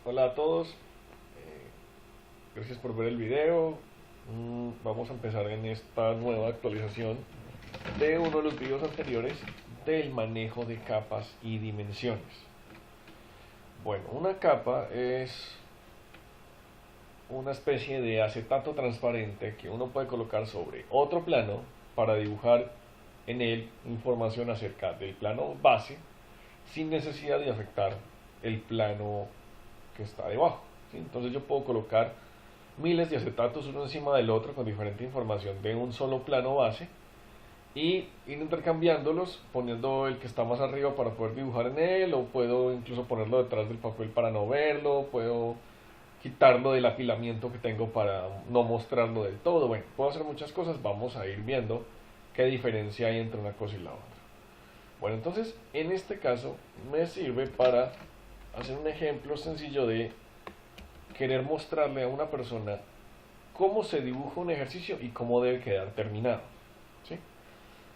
Hola a todos, gracias por ver el video. Vamos a empezar en esta nueva actualización de uno de los videos anteriores del manejo de capas y dimensiones. Bueno, una capa es una especie de acetato transparente que uno puede colocar sobre otro plano para dibujar en él información acerca del plano base sin necesidad de afectar el plano que está debajo, ¿sí? Entonces yo puedo colocar miles de acetatos uno encima del otro con diferente información de un solo plano base y ir intercambiándolos, poniendo el que está más arriba para poder dibujar en él, o puedo incluso ponerlo detrás del papel para no verlo, puedo quitarlo del apilamiento que tengo para no mostrarlo del todo. Bueno, puedo hacer muchas cosas, vamos a ir viendo qué diferencia hay entre una cosa y la otra. Bueno, entonces en este caso me sirve para hacer un ejemplo sencillo de querer mostrarle a una persona cómo se dibuja un ejercicio y cómo debe quedar terminado, ¿sí?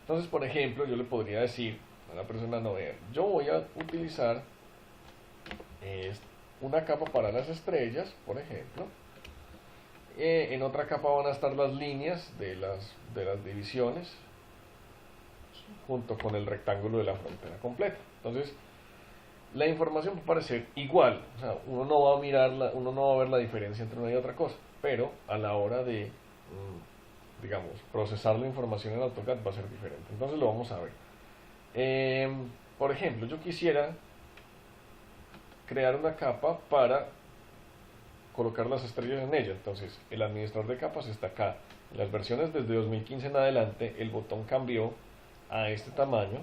Entonces, por ejemplo, yo le podría decir a la persona, no, vea, yo voy a utilizar una capa para las estrellas, por ejemplo. En otra capa van a estar las líneas de las divisiones junto con el rectángulo de la frontera completa. Entonces, la información va a parecer igual, o sea, uno no va a uno no va a ver la diferencia entre una y otra cosa, pero a la hora de, digamos, procesar la información en AutoCAD va a ser diferente. Entonces lo vamos a ver. Por ejemplo, yo quisiera crear una capa para colocar las estrellas en ella. Entonces, el administrador de capas está acá. En las versiones desde 2015 en adelante, el botón cambió a este tamaño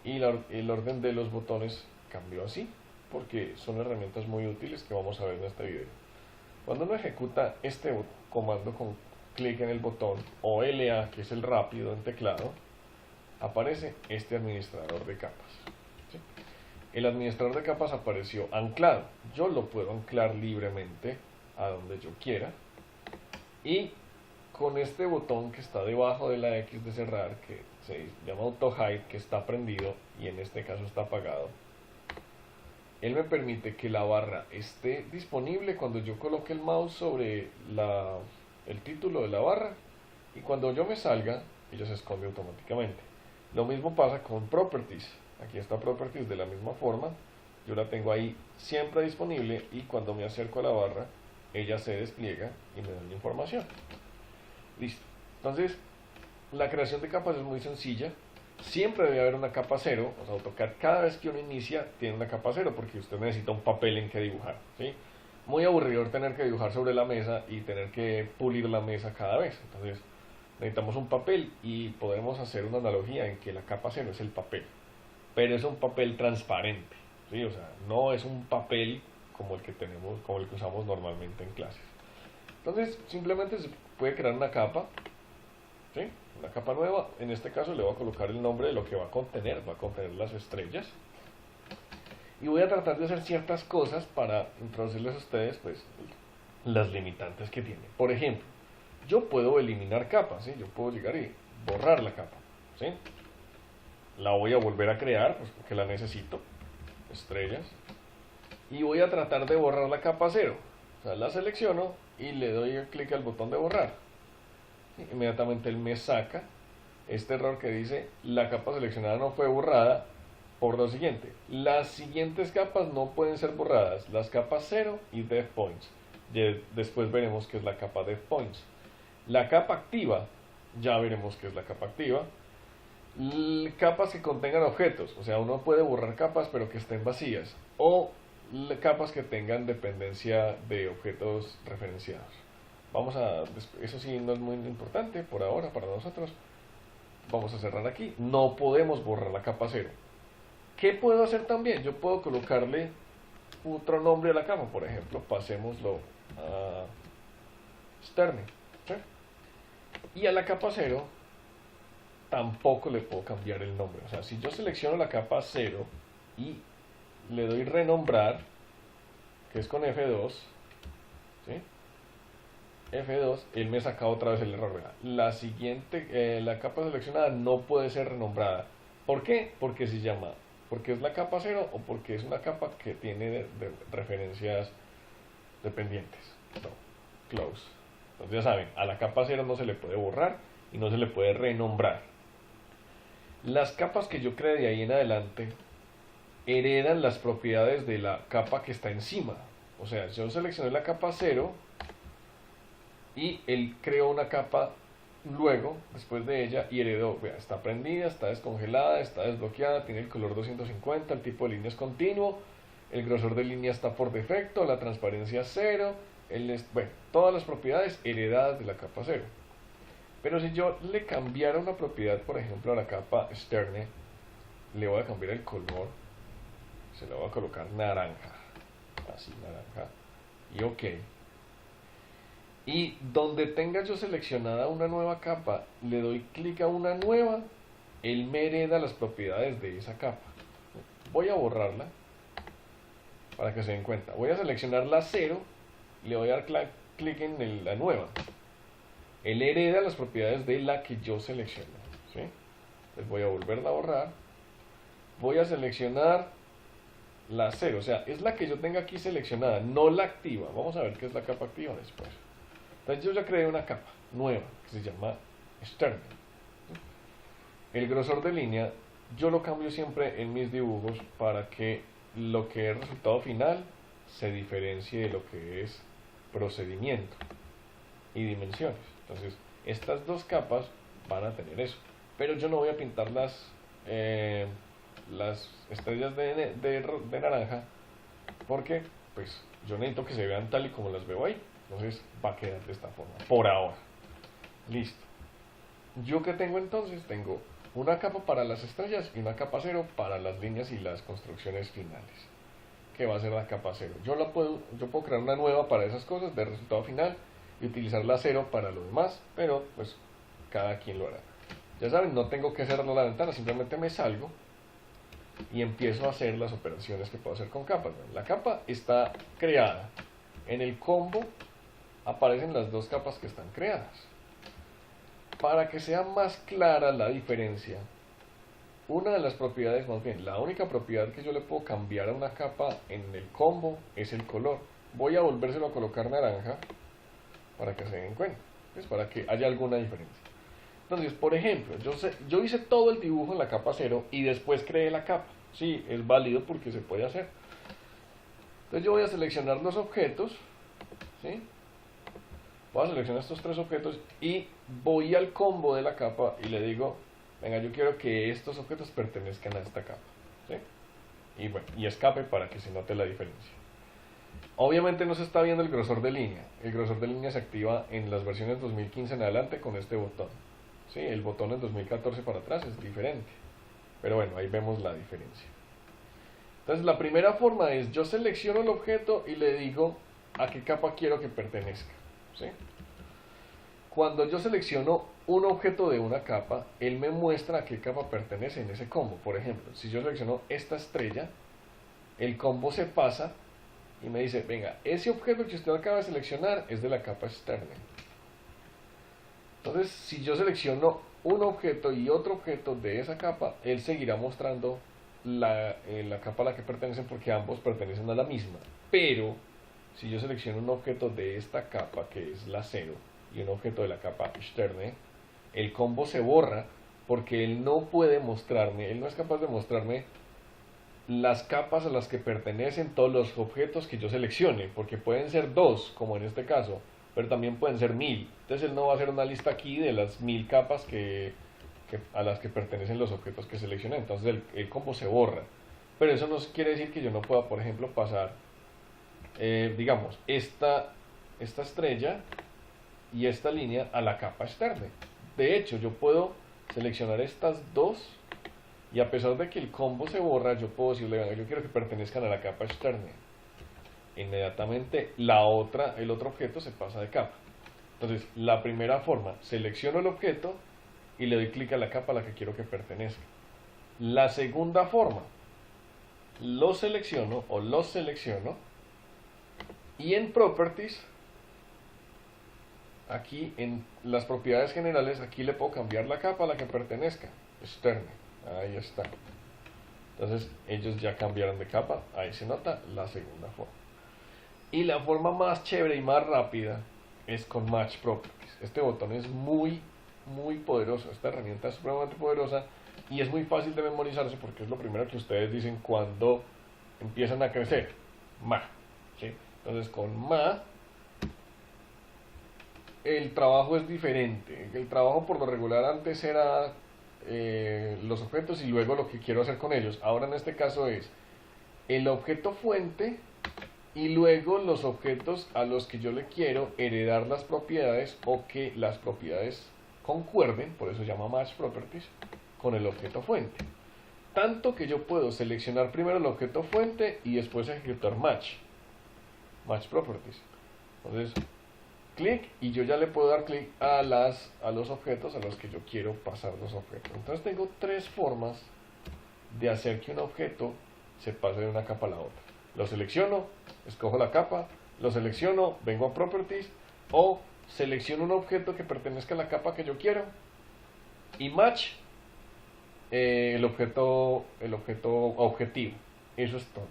y el orden de los botones cambió así, porque son herramientas muy útiles que vamos a ver en este video. Cuando uno ejecuta este comando con clic en el botón o LA, que es el rápido en teclado, aparece este administrador de capas, ¿sí? El administrador de capas apareció anclado. Yo lo puedo anclar libremente a donde yo quiera, y con este botón que está debajo de la X de cerrar, que se llama Auto Hide, que está prendido y en este caso está apagado, él me permite que la barra esté disponible cuando yo coloque el mouse sobre el título de la barra, y cuando yo me salga, ella se esconde automáticamente. Lo mismo pasa con Properties. Aquí está Properties de la misma forma. Yo la tengo ahí siempre disponible, y cuando me acerco a la barra, ella se despliega y me da la información. Listo. Entonces, la creación de capas es muy sencilla. Siempre debe haber una capa cero. O sea, AutoCAD cada vez que uno inicia tiene una capa cero, porque usted necesita un papel en que dibujar, ¿sí? Muy aburridor tener que dibujar sobre la mesa y tener que pulir la mesa cada vez. Entonces necesitamos un papel, y podemos hacer una analogía en que la capa cero es el papel, pero es un papel transparente, ¿sí? O sea, no es un papel como el que tenemos, como el que usamos normalmente en clases. Entonces simplemente se puede crear una capa, ¿sí? Una capa nueva. En este caso le voy a colocar el nombre de lo que va a contener las estrellas, y voy a tratar de hacer ciertas cosas para introducirles a ustedes, pues, las limitantes que tiene. Por ejemplo, yo puedo eliminar capas, ¿sí? Yo puedo llegar y borrar la capa, ¿sí? La voy a volver a crear, pues, porque la necesito, estrellas, y voy a tratar de borrar la capa cero. O sea, la selecciono y le doy clic al botón de borrar. Inmediatamente él me saca este error que dice: la capa seleccionada no fue borrada por lo siguiente. Las siguientes capas no pueden ser borradas: las capas 0 y Depth Points. Después veremos qué es la capa Depth Points. La capa activa, ya veremos qué es la capa activa. Capas que contengan objetos, o sea, uno puede borrar capas pero que estén vacías, o capas que tengan dependencia de objetos referenciados. Eso sí no es muy importante por ahora para nosotros. Vamos a cerrar aquí. No podemos borrar la capa 0. ¿Qué puedo hacer también? Yo puedo colocarle otro nombre a la capa. Por ejemplo, pasémoslo a Sterne, ¿sí? Y a la capa 0 tampoco le puedo cambiar el nombre. O sea, si yo selecciono la capa 0 y le doy renombrar, que es con F2, ¿sí? F2, él me saca otra vez el error. ¿Verdad? La siguiente, la capa seleccionada no puede ser renombrada. ¿Por qué? Porque es la capa 0, o porque es una capa que tiene referencias dependientes. No, close. Entonces ya saben, a la capa 0 no se le puede borrar y no se le puede renombrar. Las capas que yo cree de ahí en adelante heredan las propiedades de la capa que está encima. O sea, yo seleccioné la capa 0 y él creó una capa luego, después de ella, y heredó, vea, está prendida, está descongelada, está desbloqueada, tiene el color 250, el tipo de línea es continuo, el grosor de línea está por defecto, la transparencia es 0, bueno, todas las propiedades heredadas de la capa 0. Pero si yo le cambiara una propiedad, por ejemplo, a la capa externe, le voy a cambiar el color, se lo voy a colocar naranja, así naranja, y ok. Y donde tenga yo seleccionada una nueva capa, le doy clic a una nueva, él me hereda las propiedades de esa capa. Voy a borrarla para que se den cuenta. Voy a seleccionar la 0, le voy a dar clic en la nueva. Él hereda las propiedades de la que yo seleccioné, ¿sí? Entonces voy a volverla a borrar. Voy a seleccionar la 0, o sea, es la que yo tenga aquí seleccionada, no la activa. Vamos a ver qué es la capa activa después. Entonces yo ya creé una capa nueva que se llama externe. El grosor de línea yo lo cambio siempre en mis dibujos para que lo que es resultado final se diferencie de lo que es procedimiento y dimensiones. Entonces estas dos capas van a tener eso, pero yo no voy a pintar las estrellas de naranja porque pues yo necesito que se vean tal y como las veo ahí. Entonces va a quedar de esta forma, por ahora. Listo. ¿Yo qué tengo entonces? Tengo una capa para las estrellas y una capa 0 para las líneas y las construcciones finales. ¿Qué va a ser la capa 0? Yo puedo crear una nueva para esas cosas de resultado final y utilizar la 0 para lo demás, pero pues cada quien lo hará. Ya saben, no tengo que cerrar la ventana, simplemente me salgo y empiezo a hacer las operaciones que puedo hacer con capas. La capa está creada. En el combo aparecen las dos capas que están creadas. Para que sea más clara la diferencia, una de las propiedades, más bien, la única propiedad que yo le puedo cambiar a una capa en el combo es el color. Voy a volvérselo a colocar naranja para que se den cuenta, pues para que haya alguna diferencia. Entonces, por ejemplo, yo hice todo el dibujo en la capa 0 y después creé la capa. Sí, es válido porque se puede hacer. Entonces yo voy a seleccionar los objetos, ¿sí? Voy a seleccionar estos tres objetos y voy al combo de la capa y le digo, venga, yo quiero que estos objetos pertenezcan a esta capa, ¿sí? Y bueno, y escape para que se note la diferencia. Obviamente no se está viendo el grosor de línea. El grosor de línea se activa en las versiones 2015 en adelante con este botón, ¿sí? El botón en 2014 para atrás es diferente. Pero bueno, ahí vemos la diferencia. Entonces la primera forma es, yo selecciono el objeto y le digo a qué capa quiero que pertenezca, ¿sí? Cuando yo selecciono un objeto de una capa, él me muestra a qué capa pertenece en ese combo. Por ejemplo, si yo selecciono esta estrella, el combo se pasa y me dice, venga, ese objeto que usted acaba de seleccionar es de la capa externa. Entonces, si yo selecciono un objeto y otro objeto de esa capa, él seguirá mostrando la capa a la que pertenecen porque ambos pertenecen a la misma. Pero, si yo selecciono un objeto de esta capa, que es la 0, y un objeto de la capa externa, el combo se borra porque él no puede mostrarme, él no es capaz de mostrarme las capas a las que pertenecen todos los objetos que yo seleccione, porque pueden ser 2, como en este caso, pero también pueden ser 1000. Entonces él no va a hacer una lista aquí de las 1000 capas a las que pertenecen los objetos que seleccioné. Entonces el combo se borra. Pero eso no quiere decir que yo no pueda, por ejemplo, pasar, digamos, esta estrella y esta línea a la capa externa. De hecho, yo puedo seleccionar estas dos y a pesar de que el combo se borra, yo puedo decirle, venga, yo quiero que pertenezcan a la capa externa. Inmediatamente el otro objeto se pasa de capa. Entonces, la primera forma, selecciono el objeto y le doy clic a la capa a la que quiero que pertenezca. La segunda forma, los selecciono y en Properties, aquí en las propiedades generales, aquí le puedo cambiar la capa a la que pertenezca, externa. Ahí está. Entonces ellos ya cambiaron de capa, ahí se nota la segunda forma. Y la forma más chévere y más rápida es con Match Properties. Este botón es muy poderoso, esta herramienta es supremamente poderosa y es muy fácil de memorizarse porque es lo primero que ustedes dicen cuando empiezan a crecer. Ma, ¿sí? Entonces con Ma el trabajo es diferente. El trabajo por lo regular antes era los objetos y luego lo que quiero hacer con ellos. Ahora en este caso es el objeto fuente y luego los objetos a los que yo le quiero heredar las propiedades o que las propiedades concuerden, por eso se llama Match Properties, con el objeto fuente. Tanto que yo puedo seleccionar primero el objeto fuente y después ejecutar Match Properties. Entonces, clic y yo ya le puedo dar clic a los objetos a los que yo quiero pasar los objetos. Entonces tengo tres formas de hacer que un objeto se pase de una capa a la otra. Lo selecciono, escojo la capa, lo selecciono, vengo a Properties o selecciono un objeto que pertenezca a la capa que yo quiero y match el objeto objetivo. Eso es todo.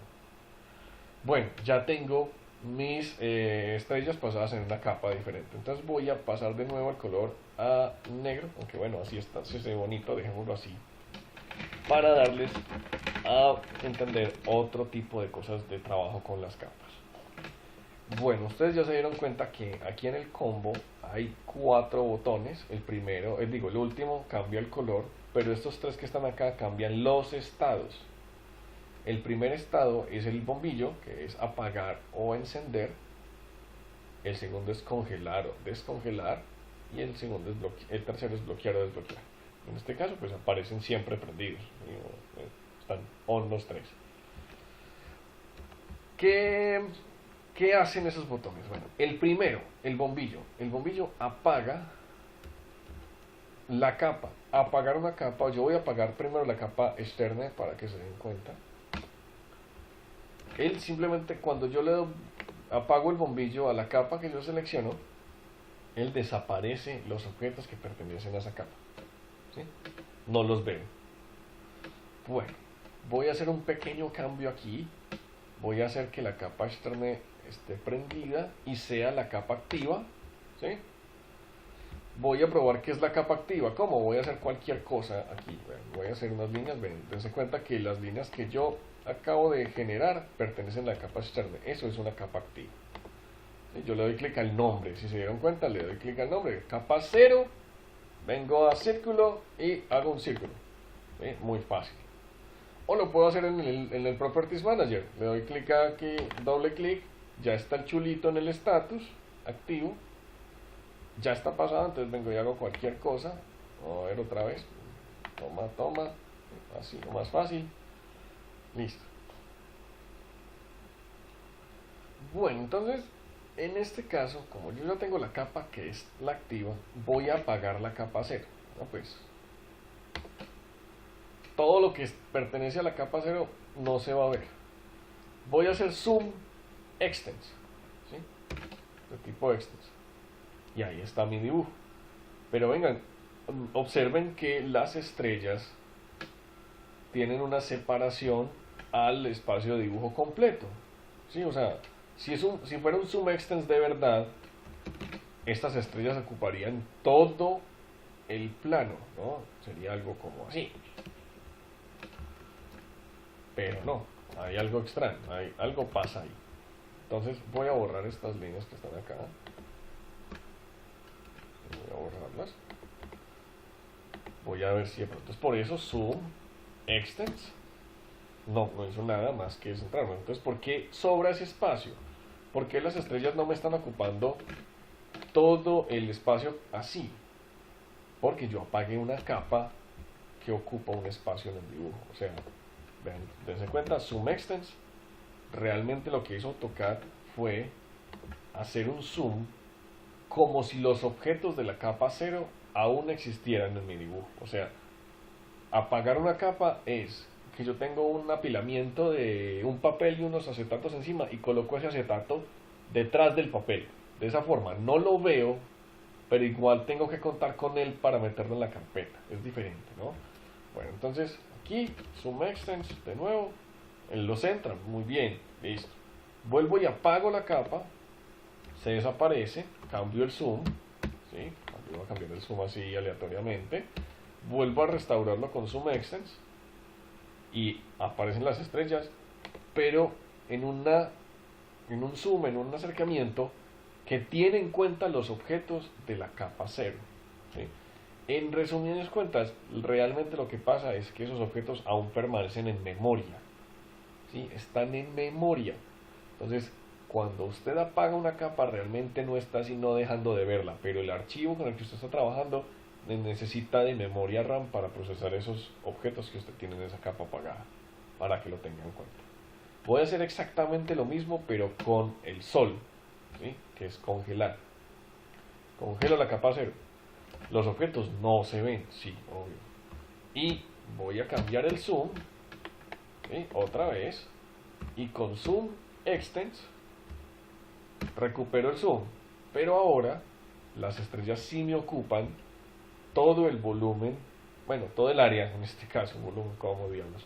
Bueno, ya tengo mis estrellas pasadas en una capa diferente. Entonces voy a pasar de nuevo el color a negro, aunque bueno, así está, se ve bonito, dejémoslo así, para darles a entender otro tipo de cosas de trabajo con las capas. Bueno, ustedes ya se dieron cuenta que aquí en el combo hay 4 botones. El primero, el último cambia el color, pero estos 3 que están acá cambian los estados. El primer estado es el bombillo, que es apagar o encender. El segundo es congelar o descongelar. Y el tercero es bloquear o desbloquear. En este caso, pues aparecen siempre prendidos. Están on los 3. ¿Qué hacen esos botones? Bueno, el primero, el bombillo. El bombillo apaga la capa. Apagar una capa, yo voy a apagar primero la capa externa para que se den cuenta. Él simplemente cuando yo apago el bombillo a la capa que yo selecciono, él desaparece los objetos que pertenecen a esa capa. ¿Sí? No los veo. Bueno, voy a hacer un pequeño cambio aquí. Voy a hacer que la capa externa esté prendida y sea la capa activa. ¿Sí? Voy a probar qué es la capa activa. ¿Cómo? Voy a hacer cualquier cosa aquí. Bueno, voy a hacer unas líneas. Dense cuenta que las líneas que yo acabo de generar pertenecen a la capa externa. Eso es una capa activa. ¿Sí? Yo le doy clic al nombre. Si se dieron cuenta, le doy clic al nombre. Capa 0. Vengo a círculo y hago un círculo. ¿Sí? Muy fácil. O lo puedo hacer en el Properties Manager. Le doy clic aquí, doble clic. Ya está el chulito en el status activo. Ya está pasado, entonces vengo y hago cualquier cosa. Vamos a ver otra vez. Toma. Así, lo más fácil. Listo. Bueno, entonces, en este caso, como yo ya tengo la capa que es la activa, voy a apagar la capa 0. ¿No? Pues, todo lo que pertenece a la capa 0 no se va a ver. Voy a hacer zoom extends. ¿Sí? De tipo extends. Y ahí está mi dibujo. Pero vengan, observen que las estrellas tienen una separación al espacio de dibujo completo. ¿Sí? O sea, si fuera un zoom extends de verdad, estas estrellas ocuparían todo el plano, ¿no? Sería algo como así. Pero no, hay algo extraño, algo pasa ahí. Entonces voy a borrar estas líneas que están acá. Voy a borrarlas. Voy a ver si de pronto es por eso zoom extends. No hizo nada más que centrarme. Entonces, ¿por qué sobra ese espacio? ¿Por qué las estrellas no me están ocupando todo el espacio así? Porque yo apagué una capa que ocupa un espacio en el dibujo. O sea, vean, dense cuenta, zoom extends realmente lo que hizo AutoCAD fue hacer un zoom como si los objetos de la capa 0 aún existieran en mi dibujo. O sea, apagar una capa es que yo tengo un apilamiento de un papel y unos acetatos encima y coloco ese acetato detrás del papel. De esa forma no lo veo, pero igual tengo que contar con él para meterlo en la carpeta. Es diferente, ¿no? Bueno, entonces aquí zoom extends de nuevo. Él lo centra, muy bien, listo. Vuelvo y apago la capa, se desaparece, cambio el zoom, ¿sí? Voy a cambiar el zoom así aleatoriamente, vuelvo a restaurarlo con zoom extens y aparecen las estrellas, pero en un zoom, en un acercamiento que tiene en cuenta los objetos de la capa 0, ¿sí? En resumidas cuentas, realmente lo que pasa es que esos objetos aún permanecen en memoria, ¿sí? Están en memoria. Entonces, cuando usted apaga una capa, realmente no está sino dejando de verla, pero el archivo con el que usted está trabajando necesita de memoria RAM para procesar esos objetos que usted tiene en esa capa apagada, para que lo tenga en cuenta. Voy a hacer exactamente lo mismo, pero con el sol, ¿sí? Que es congelar. Congelo la capa 0. Los objetos no se ven, sí, obvio. Y voy a cambiar el zoom, ¿sí? Otra vez, y con zoom extends recupero el zoom, pero ahora las estrellas sí me ocupan todo el volumen, bueno, todo el área, en este caso, volumen, como digamos,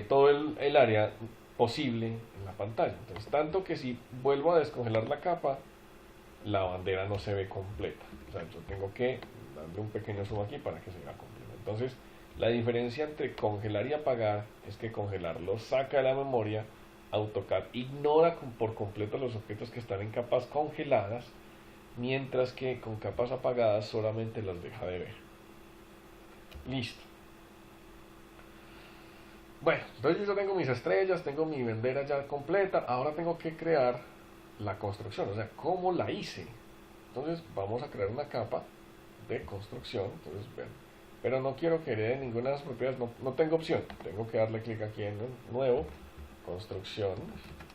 todo el área posible en la pantalla. Entonces, tanto que si vuelvo a descongelar la capa, la bandera no se ve completa. O sea, yo tengo que darle un pequeño zoom aquí para que se vea completa. Entonces, la diferencia entre congelar y apagar es que congelar lo saca de la memoria, AutoCAD ignora por completo los objetos que están en capas congeladas, mientras que con capas apagadas solamente las deja de ver. Listo. Bueno, entonces yo tengo mis estrellas, tengo mi bandera ya completa, ahora tengo que crear la construcción, o sea, ¿cómo la hice? Entonces vamos a crear una capa de construcción, entonces ven, pero no quiero que herede ninguna de las propiedades, no tengo opción, tengo que darle clic aquí en nuevo, construcción,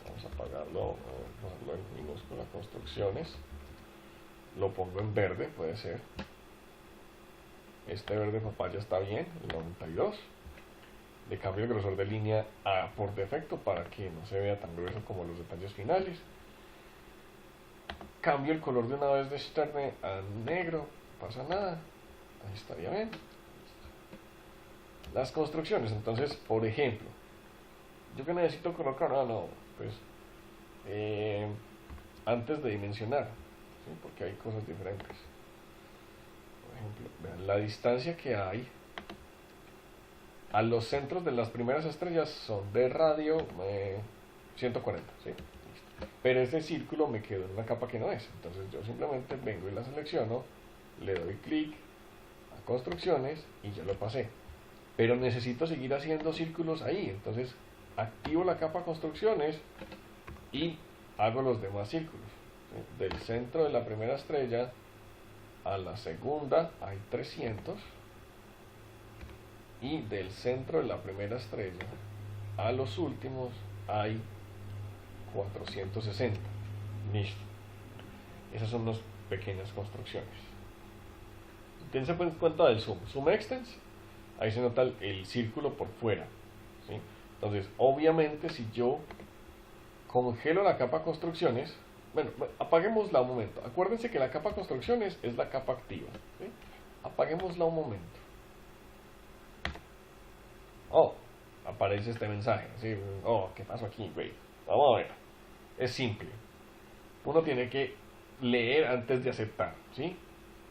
vamos a apagarlo, ponerlo en minúscula, construcciones, lo pongo en verde, puede ser, este verde papaya está bien, el 92, le cambio el grosor de línea a por defecto para que no se vea tan grueso como los detalles finales, cambio el color de una vez de externe a negro, no pasa nada, ahí estaría bien. Las construcciones, entonces, por ejemplo, yo que necesito colocar, pues antes de dimensionar, ¿sí? Porque hay cosas diferentes. Por ejemplo, vean la distancia que hay a los centros de las primeras estrellas son de radio 140, ¿sí? Pero este círculo me quedó en una capa que no es, entonces yo simplemente vengo y la selecciono, le doy clic a construcciones y ya lo pasé, pero necesito seguir haciendo círculos ahí, entonces activo la capa construcciones y hago los demás círculos, ¿sí? Del centro de la primera estrella a la segunda hay 300 y del centro de la primera estrella a los últimos hay 460. Listo. Esas son las pequeñas construcciones. Dense cuenta del zoom. Zoom extends, ahí se nota el círculo por fuera, ¿sí? Entonces, obviamente, si yo congelo la capa construcciones, bueno, apaguémosla un momento. Acuérdense que la capa construcciones es la capa activa, ¿sí? Apaguémosla un momento. Oh, aparece este mensaje, ¿sí? Oh, ¿qué pasó aquí, güey? Vamos a ver. Es simple. Uno tiene que leer antes de aceptar, ¿sí?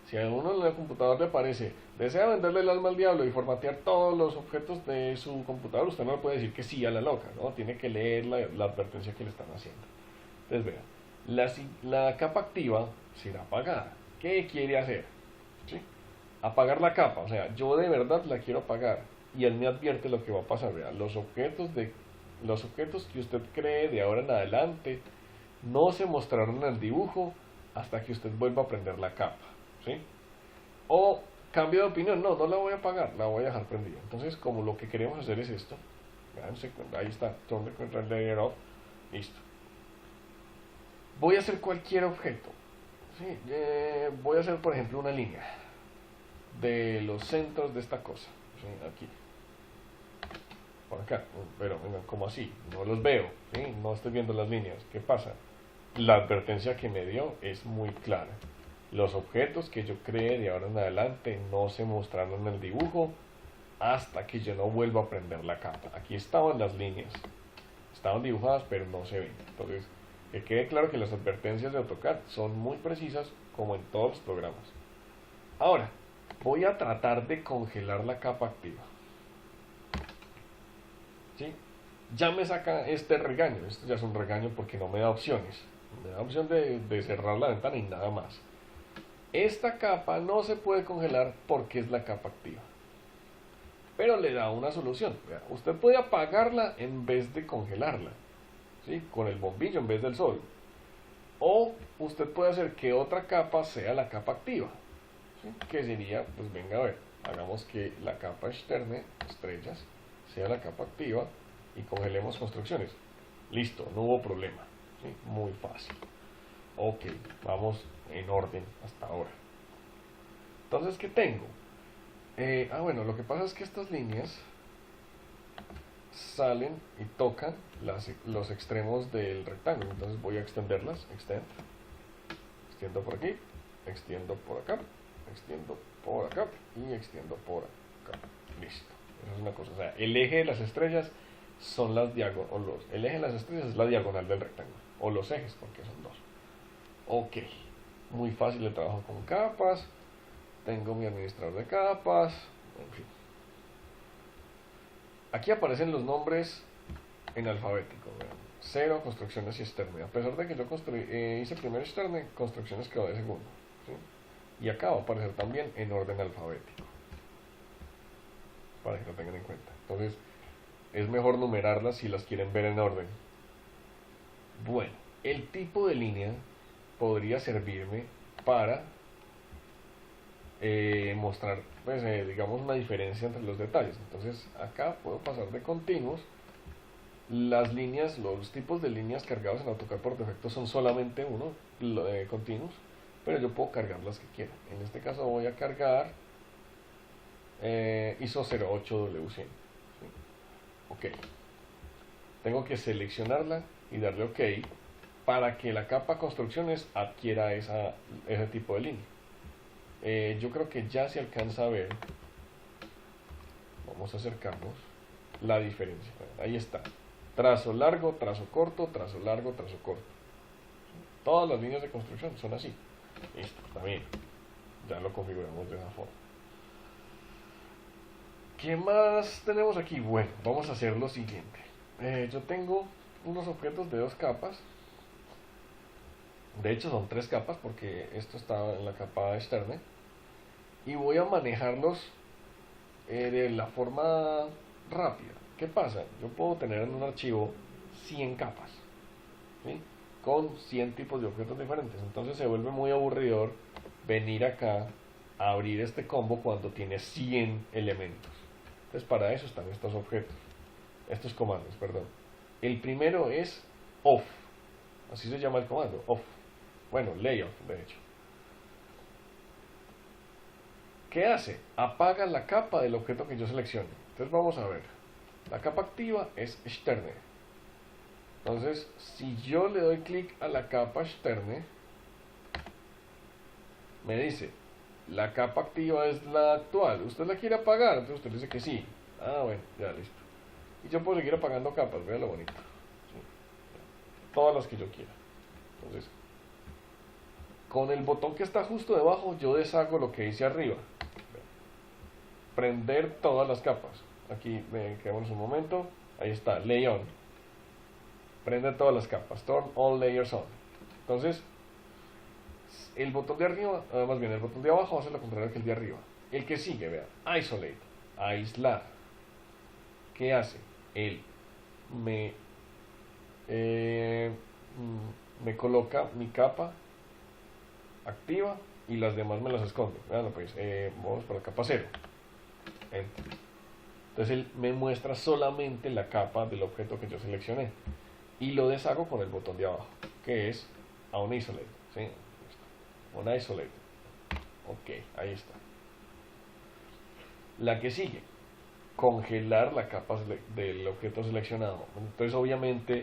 Si a uno en el computador le aparece, desea venderle el alma al diablo y formatear todos los objetos de su computador, usted no le puede decir que sí a la loca, ¿no? Tiene que leer la advertencia que le están haciendo. Entonces, vean, la capa activa será apagada. ¿Qué quiere hacer? ¿Sí? Apagar la capa, o sea, yo de verdad la quiero apagar y él me advierte lo que va a pasar. Vean, los objetos que usted cree de ahora en adelante no se mostrarán en el dibujo hasta que usted vuelva a prender la capa, ¿sí? O cambio de opinión, no la voy a apagar, la voy a dejar prendida. Entonces, como lo que queremos hacer es esto, ahí está, turn the control layer off, listo. Voy a hacer cualquier objeto, ¿sí? Voy a hacer, por ejemplo, una línea de los centros de esta cosa, ¿sí? Aquí, por acá, pero como así, no los veo, ¿sí? No estoy viendo las líneas. ¿Qué pasa? La advertencia que me dio es muy clara. Los objetos que yo cree de ahora en adelante no se mostrarán en el dibujo hasta que yo no vuelva a prender la capa. Aquí estaban las líneas. estaban dibujadas pero no se ven. Entonces, que quede claro que las advertencias de AutoCAD son muy precisas como en todos los programas. Ahora, voy a tratar de congelar la capa activa. ¿Sí? Ya me saca este regaño. Esto ya es un regaño porque no me da opciones. Me da opción de cerrar la ventana y nada más. Esta capa no se puede congelar porque es la capa activa. Pero le da una solución. Usted puede apagarla en vez de congelarla, ¿sí? Con el bombillo en vez del sol. O usted puede hacer que otra capa sea la capa activa, ¿sí? Que sería, pues venga a ver, hagamos que la capa externa, estrellas, sea la capa activa y congelemos construcciones. Listo, no hubo problema, ¿sí? Muy fácil. Ok, vamos en orden hasta ahora. Entonces, ¿qué tengo? Bueno, lo que pasa es que estas líneas salen y tocan los extremos del rectángulo. Entonces voy a extenderlas. Extiendo por aquí, extiendo por acá, extiendo por acá y extiendo por acá. Listo. Eso es una cosa. O sea, el eje de las estrellas son las diagonales. El eje de las estrellas es la diagonal del rectángulo. O los ejes, porque son dos. Ok. Muy fácil el trabajo con capas. Tengo mi administrador de capas. En fin. Aquí aparecen los nombres en alfabético. Vean. 0, construcciones y externa. A pesar de que yo hice primero externa, construcciones quedó de segundo, ¿sí? Y acá va a aparecer también en orden alfabético, para que lo tengan en cuenta. Entonces, es mejor numerarlas si las quieren ver en orden. Bueno, el tipo de línea podría servirme para mostrar, pues, digamos, una diferencia entre los detalles. Entonces, acá puedo pasar de continuos. Las líneas, los tipos de líneas cargados en AutoCAD por defecto son solamente uno, continuos, pero yo puedo cargar las que quiera. En este caso voy a cargar ISO 08W100. ¿Sí? Ok. Tengo que seleccionarla y darle OK para que la capa construcciones adquiera ese tipo de línea. Yo creo que ya se alcanza a ver. Vamos a acercarnos la diferencia. Ahí está. Trazo largo, trazo corto, trazo largo, trazo corto. Todas las líneas de construcción son así. Listo, está bien. Ya lo configuramos de esa forma. ¿Qué más tenemos aquí? Bueno, vamos a hacer lo siguiente. Yo tengo unos objetos de 2 capas. De hecho son 3 capas porque esto está en la capa externa. Y voy a manejarlos de la forma rápida. ¿Qué pasa? Yo puedo tener en un archivo 100 capas, ¿sí? Con 100 tipos de objetos diferentes. Entonces se vuelve muy aburridor venir acá a abrir este combo cuando tiene 100 elementos. Entonces para eso están estos objetos, estos comandos, perdón. El primero es off, así se llama el comando, off. Bueno, layoff, de hecho. ¿Qué hace? Apaga la capa del objeto que yo seleccione. Entonces vamos a ver. La capa activa es externa. Entonces, si yo le doy clic a la capa externa, me dice, la capa activa es la actual. ¿Usted la quiere apagar? Entonces usted dice que sí. Ah, bueno, ya listo. Y yo puedo seguir apagando capas, vea lo bonito. ¿Sí? Todas las que yo quiera. Entonces, con el botón que está justo debajo, yo deshago lo que hice arriba. Prender todas las capas. Aquí quedamos un momento. Ahí está, Lay On. Prende todas las capas. Turn all layers on. Entonces, el botón de arriba, más bien el botón de abajo va a ser lo contrario que el de arriba. El que sigue, vea, Isolate, aislar. ¿Qué hace? Él me coloca mi capa activa y las demás me las escondo. Vean, pues, vamos para la capa 0. Enter. Entonces él me muestra solamente la capa del objeto que yo seleccioné y lo deshago con el botón de abajo, que es Unisolate, ¿sí? Unisolate. Ok, ahí está. La que sigue, congelar la capa del objeto seleccionado. Entonces obviamente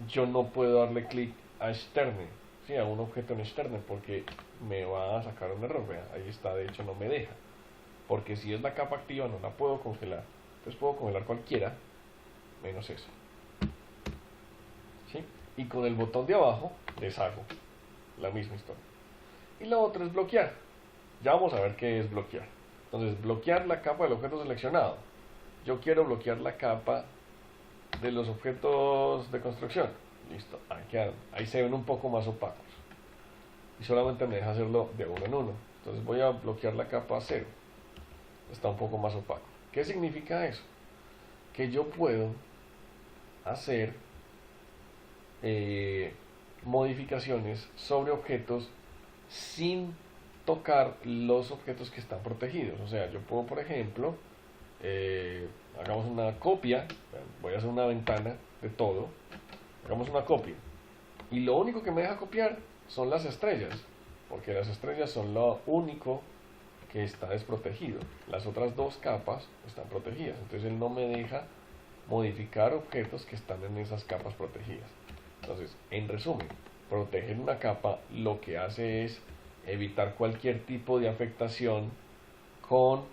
yo no puedo darle clic a externe, ¿sí? A un objeto en externe, porque me va a sacar un error. Vean, ahí está, de hecho no me deja, porque si es la capa activa no la puedo congelar. Entonces puedo congelar cualquiera menos eso. y con el botón de abajo deshago la misma historia. Y la otra es bloquear. Ya vamos a ver qué es bloquear. Entonces, bloquear la capa del objeto seleccionado. Yo quiero bloquear la capa de los objetos de construcción. Listo, ahí se ven un poco más opacos. Y solamente me deja hacerlo de uno en uno. Entonces voy a bloquear la capa 0. Está un poco más opaco. ¿Qué significa eso? Que yo puedo hacer modificaciones sobre objetos sin tocar los objetos que están protegidos. O sea, yo puedo, por ejemplo, hagamos una copia, voy a hacer una ventana de todo, hagamos una copia, y lo único que me deja copiar son las estrellas, porque las estrellas son lo único que está desprotegido. Las otras dos capas están protegidas, entonces él no me deja modificar objetos que están en esas capas protegidas. Entonces, en resumen, proteger una capa lo que hace es evitar cualquier tipo de afectación con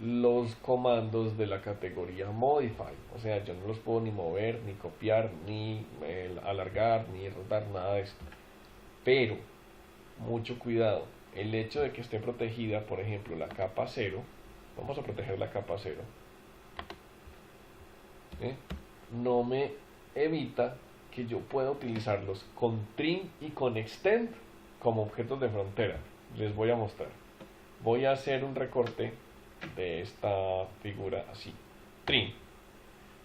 los comandos de la categoría modify. O sea, yo no los puedo ni mover, ni copiar, ni alargar, ni rotar, nada de esto. Pero, mucho cuidado, el hecho de que esté protegida, por ejemplo, la capa 0, vamos a proteger la capa 0, no me evita que yo pueda utilizarlos con trim y con extend como objetos de frontera. Les voy a mostrar. Voy a hacer un recorte de esta figura así. Trim.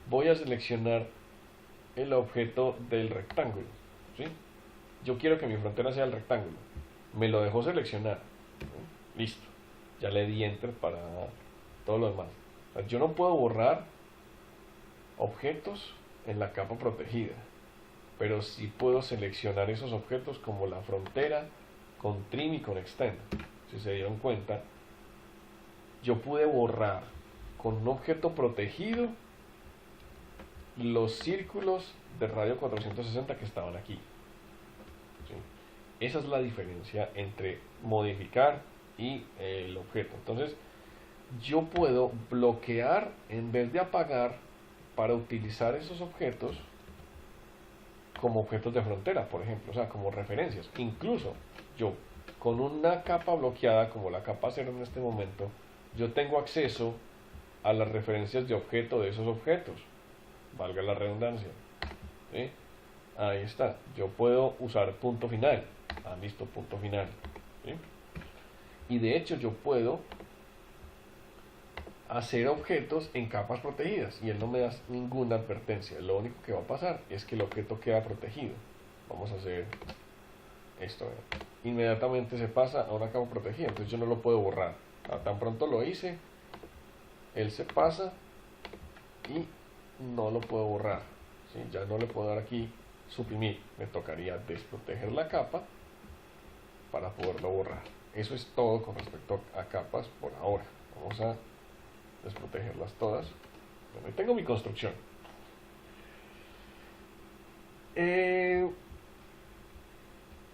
Voy a seleccionar el objeto del rectángulo, ¿sí? Yo quiero que mi frontera sea el rectángulo. Me lo dejó seleccionar. Listo. Ya le di enter para todo lo demás. O sea, yo no puedo borrar objetos en la capa protegida, pero sí puedo seleccionar esos objetos como la frontera con trim y con extend. Si se dieron cuenta, yo pude borrar con un objeto protegido los círculos de radio 460 que estaban aquí. ¿Sí? Esa es la diferencia entre modificar y el objeto. Entonces, yo puedo bloquear en vez de apagar para utilizar esos objetos como objetos de frontera, por ejemplo, o sea, como referencias. Incluso yo, con una capa bloqueada como la capa 0 en este momento, yo tengo acceso a las referencias de objeto de esos objetos, valga la redundancia. ¿Sí? Ahí está, yo puedo usar punto final. Listo, punto final. ¿Sí? Y de hecho yo puedo hacer objetos en capas protegidas y él no me da ninguna advertencia. Lo único que va a pasar es que el objeto queda protegido. Vamos a hacer esto. Inmediatamente se pasa a una capa protegida, entonces yo no lo puedo borrar. Tan pronto lo hice, él se pasa y no lo puedo borrar. ¿Sí? Ya no le puedo dar aquí suprimir. Me tocaría desproteger la capa para poderlo borrar. Eso es todo con respecto a capas por ahora. Vamos a desprotegerlas todas. Bueno, ahí tengo mi construcción. En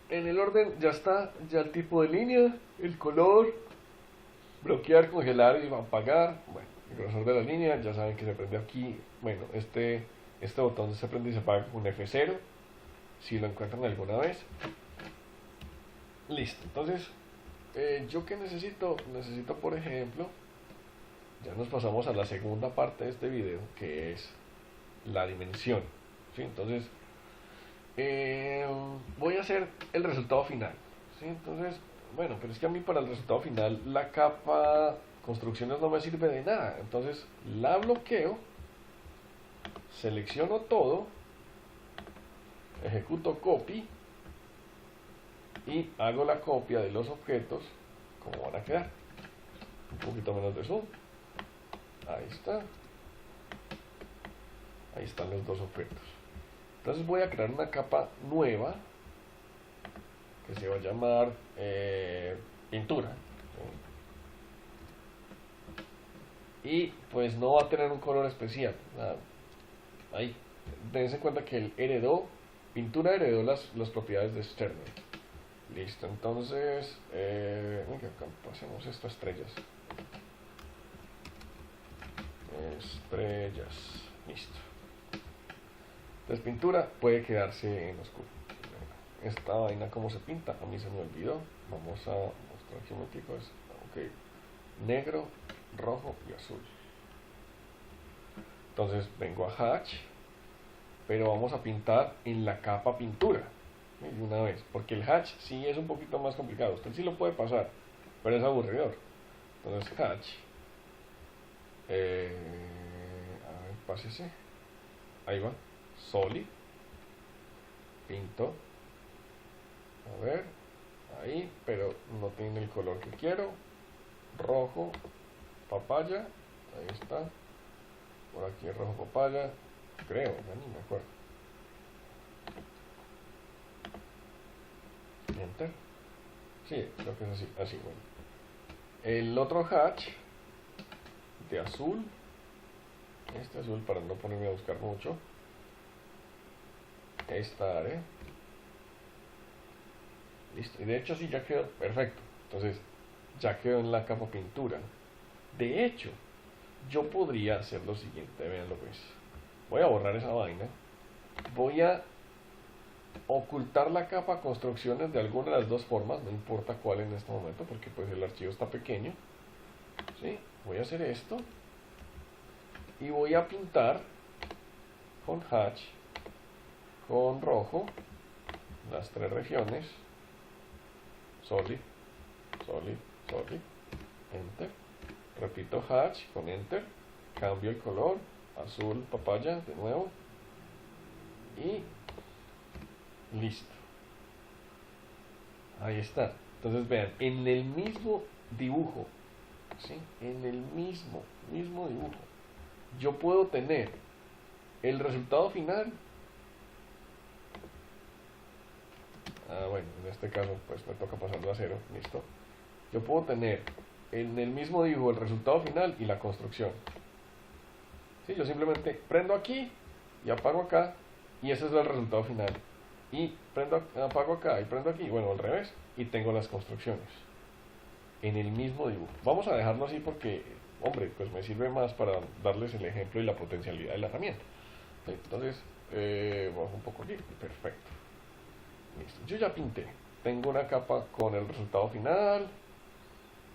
el orden ya está, ya el tipo de línea, el color, bloquear, congelar y apagar. Bueno, el grosor de la línea, ya saben que se prende aquí. Bueno, este botón se prende y se apaga con F0 si lo encuentran alguna vez. Listo, entonces yo que necesito, por ejemplo, ya nos pasamos a la segunda parte de este video, que es la dimensión. ¿Sí? Entonces voy a hacer el resultado final. ¿Sí? Entonces, bueno, pero es que a mí para el resultado final la capa construcciones no me sirve de nada. Entonces la bloqueo, selecciono todo, ejecuto copy y hago la copia de los objetos como van a quedar. Un poquito menos de zoom. Ahí está. Ahí están los dos objetos. Entonces voy a crear una capa nueva que se va a llamar pintura. Y pues no va a tener un color especial. Ahí. Dense en cuenta que él heredó, pintura heredó las propiedades de externo. Listo, entonces pasemos esto a estrellas. Estrellas, listo. Entonces pintura puede quedarse en oscuro. Esta vaina como se pinta, a mí se me olvidó. Vamos a mostrar geométricos. Ok, negro, rojo y azul. Entonces vengo a Hatch, pero vamos a pintar en la capa pintura de una vez, porque el Hatch sí es un poquito más complicado. Usted sí lo puede pasar, pero es aburridor. Entonces Hatch, a ver, pásese, ahí va, Solid, pinto, a ver, ahí, pero no tiene el color que quiero, rojo, papaya, ahí está, por aquí rojo papaya, creo, ya ni me acuerdo. Enter. Sí, creo que es así, así, bueno. El otro hatch de azul, este azul para no ponerme a buscar mucho, esta área, listo, y de hecho sí ya quedó perfecto. Entonces ya quedó en la capa pintura. De hecho, yo podría hacer lo siguiente, veanlo pues. Voy a borrar esa vaina. Voy a ocultar la capa construcciones de alguna de las dos formas, no importa cuál en este momento, porque pues el archivo está pequeño. ¿Sí? Voy a hacer esto. Y voy a pintar con hatch, con rojo, las tres regiones. Solid, solid, solid. Enter. Repito hatch con enter. Cambio el color. Azul, papaya, de nuevo. Y listo. Ahí está. Entonces vean, en el mismo dibujo, ¿sí? En el mismo dibujo, yo puedo tener el resultado final. Bueno, en este caso pues me toca pasarlo a 0, listo. Yo puedo tener en el mismo dibujo el resultado final y la construcción. ¿Sí? Yo simplemente prendo aquí y apago acá y ese es el resultado final. Y apago acá y prendo aquí, bueno, al revés, y tengo las construcciones en el mismo dibujo. Vamos a dejarlo así porque, hombre, pues me sirve más para darles el ejemplo y la potencialidad de la herramienta. ¿Sí? Entonces, bajo un poco aquí, perfecto. Listo. Yo ya pinté, tengo una capa con el resultado final,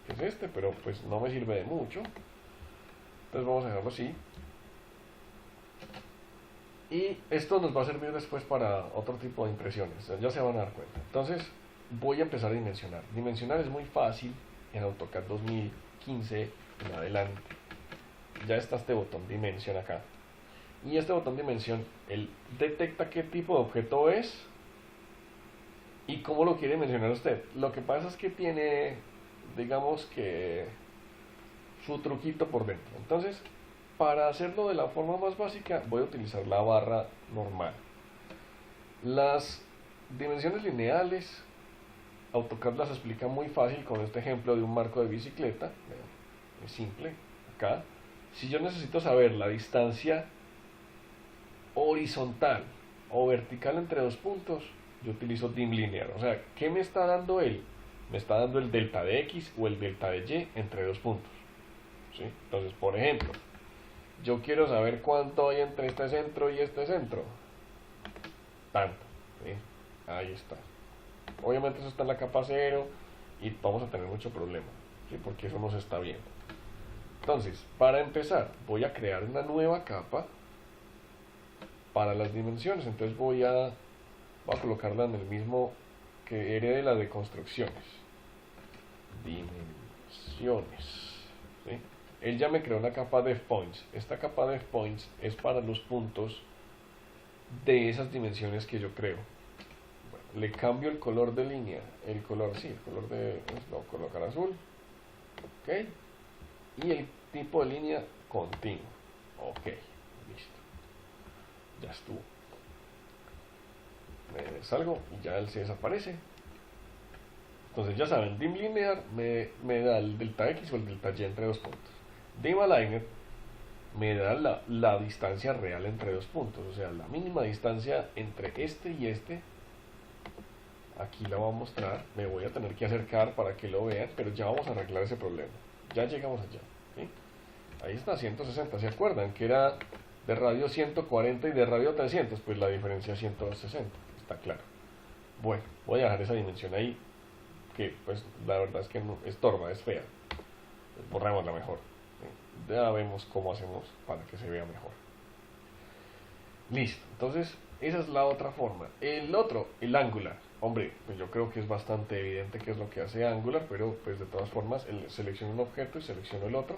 que es este, pero pues no me sirve de mucho. Entonces vamos a dejarlo así. Y esto nos va a servir después para otro tipo de impresiones, ya se van a dar cuenta. Entonces voy a empezar a dimensionar. Dimensionar es muy fácil en AutoCAD 2015 en adelante. Ya está este botón dimensión acá. Y este botón dimensión, él detecta qué tipo de objeto es y cómo lo quiere dimensionar usted. Lo que pasa es que tiene, digamos que, su truquito por dentro. Entonces, para hacerlo de la forma más básica, voy a utilizar la barra normal. Las dimensiones lineales, AutoCAD las explica muy fácil con este ejemplo de un marco de bicicleta. Es simple. Acá, si yo necesito saber la distancia horizontal o vertical entre dos puntos, yo utilizo dim linear. O sea, ¿qué me está dando él? Me está dando el delta de X o el delta de Y entre dos puntos. ¿Sí? Entonces, por ejemplo, yo quiero saber cuánto hay entre este centro y este centro. Tanto. ¿Sí? Ahí está. Obviamente eso está en la capa 0 y vamos a tener mucho problema, ¿sí? Porque eso no se está viendo. Entonces, para empezar, voy a crear una nueva capa para las dimensiones. Entonces voy a colocarla en el mismo que herede la de construcciones. Dimensiones. ¿Sí? Él ya me creó una capa de points. Esta capa de points es para los puntos de esas dimensiones que yo creo. Bueno, le cambio el color de línea. El color, sí, el color de... lo voy a colocar azul. Ok. Y el tipo de línea continuo. Ok. Listo. Ya estuvo. Me salgo y ya él se desaparece. Entonces ya saben, dim linear me da el delta X o el delta Y entre dos puntos. Dim aligned me da la distancia real entre dos puntos, o sea, la mínima distancia entre este y este. Aquí la voy a mostrar, me voy a tener que acercar para que lo vean, pero ya vamos a arreglar ese problema. Ya llegamos allá. ¿Sí? Ahí está, 160. ¿Se acuerdan que era de radio 140 y de radio 300, pues la diferencia es 160, está claro. Bueno, voy a dejar esa dimensión ahí, que pues la verdad es que no estorba, es fea. Borrémosla mejor. Ya vemos cómo hacemos para que se vea mejor. Listo, entonces esa es la otra forma. El otro, el Angular. Hombre, pues yo creo que es bastante evidente qué es lo que hace Angular, pero pues de todas formas selecciono un objeto y selecciono el otro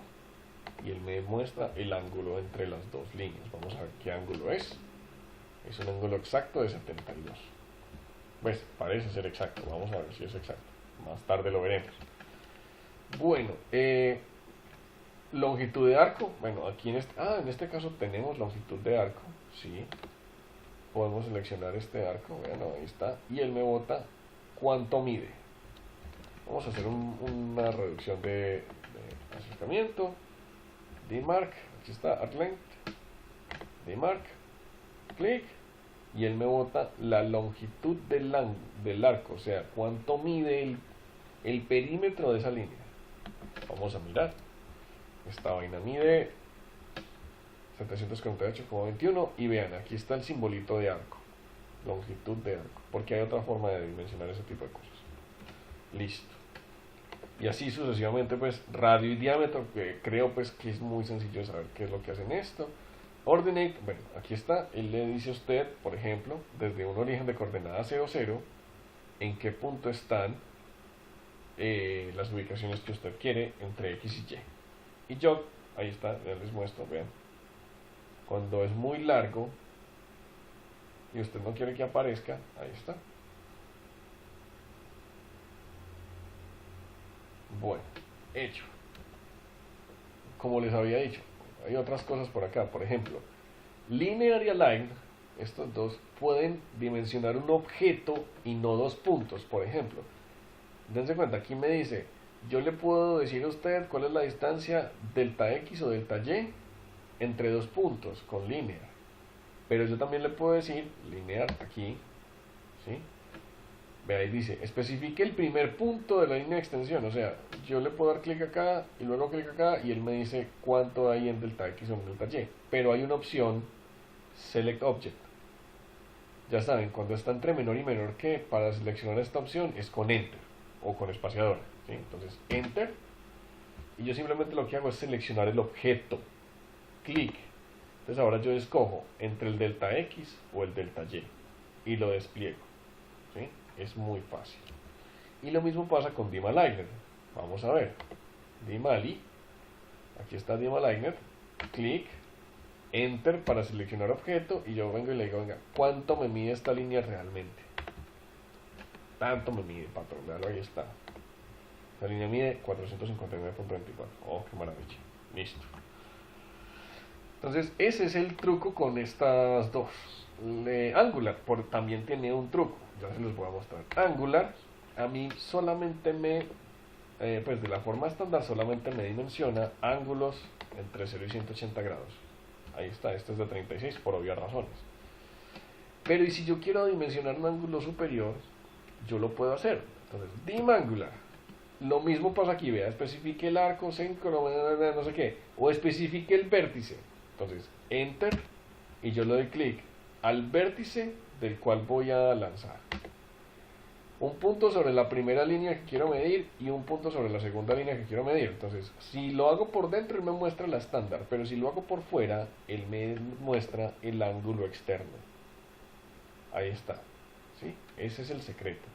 y él me muestra el ángulo entre las dos líneas. Vamos a ver qué ángulo es. Es un ángulo exacto de 72. Pues parece ser exacto, vamos a ver si es exacto. Más tarde lo veremos. Bueno, longitud de arco. Bueno, aquí en este caso tenemos longitud de arco. Sí. Podemos seleccionar este arco. Bueno, ahí está. Y él me bota cuánto mide. Vamos a hacer una reducción de acercamiento. Dmark. Aquí está. Arc length. Dmark. Clic. Y él me bota la longitud del arco. O sea, cuánto mide el perímetro de esa línea. Vamos a mirar. Esta vaina mide 748,21 y vean, aquí está el simbolito de arco, longitud de arco, porque hay otra forma de dimensionar ese tipo de cosas. Listo. Y así sucesivamente, pues radio y diámetro, que creo pues que es muy sencillo saber qué es lo que hacen esto. Ordinate, bueno, aquí está, él le dice a usted, por ejemplo, desde un origen de coordenada 0, 0, en qué punto están las ubicaciones que usted quiere entre X y Y. Y yo, ahí está, ya les muestro, vean. Cuando es muy largo y usted no quiere que aparezca, ahí está. Bueno, hecho. Como les había dicho, hay otras cosas por acá. Por ejemplo, linear y align, estos dos pueden dimensionar un objeto y no dos puntos. Por ejemplo, dense cuenta, aquí me dice, yo le puedo decir a usted cuál es la distancia delta X o delta Y entre dos puntos con linear, pero yo también le puedo decir linear aquí, ¿sí? Ve ahí dice, especifique el primer punto de la línea de extensión, o sea, yo le puedo dar clic acá y luego clic acá y él me dice cuánto hay en delta X o en delta Y, pero hay una opción select object. Ya saben, cuando está entre menor y menor que, para seleccionar esta opción es con enter o con espaciadora, ¿sí? Entonces enter y yo simplemente lo que hago es seleccionar el objeto, clic. Entonces ahora yo escojo entre el delta X o el delta Y lo despliego, ¿sí? Es muy fácil. Y lo mismo pasa con DimmAligner. Vamos a ver, DimmAli, aquí está DimmAligner, clic, enter para seleccionar objeto y yo vengo y le digo, venga, ¿cuánto me mide esta línea realmente? Tanto me mide, patrón, veanlo, ahí está. La línea mide 459.24. Oh, qué maravilla. Listo. Entonces, ese es el truco con estas dos. Angular también tiene un truco, ya se los voy a mostrar. Angular, a mí solamente pues de la forma estándar, solamente me dimensiona ángulos entre 0 y 180 grados. Ahí está, este es de 36 por obvias razones. Pero y si yo quiero dimensionar un ángulo superior, yo lo puedo hacer. Entonces, DimmAngular. Lo mismo pasa aquí, vea, especifique el arco, no sé qué, o especifique el vértice. Entonces, enter, y yo le doy clic al vértice del cual voy a lanzar. Un punto sobre la primera línea que quiero medir y un punto sobre la segunda línea que quiero medir. Entonces, si lo hago por dentro, él me muestra la estándar, pero si lo hago por fuera, él me muestra el ángulo externo. Ahí está, ¿sí? Ese es el secreto.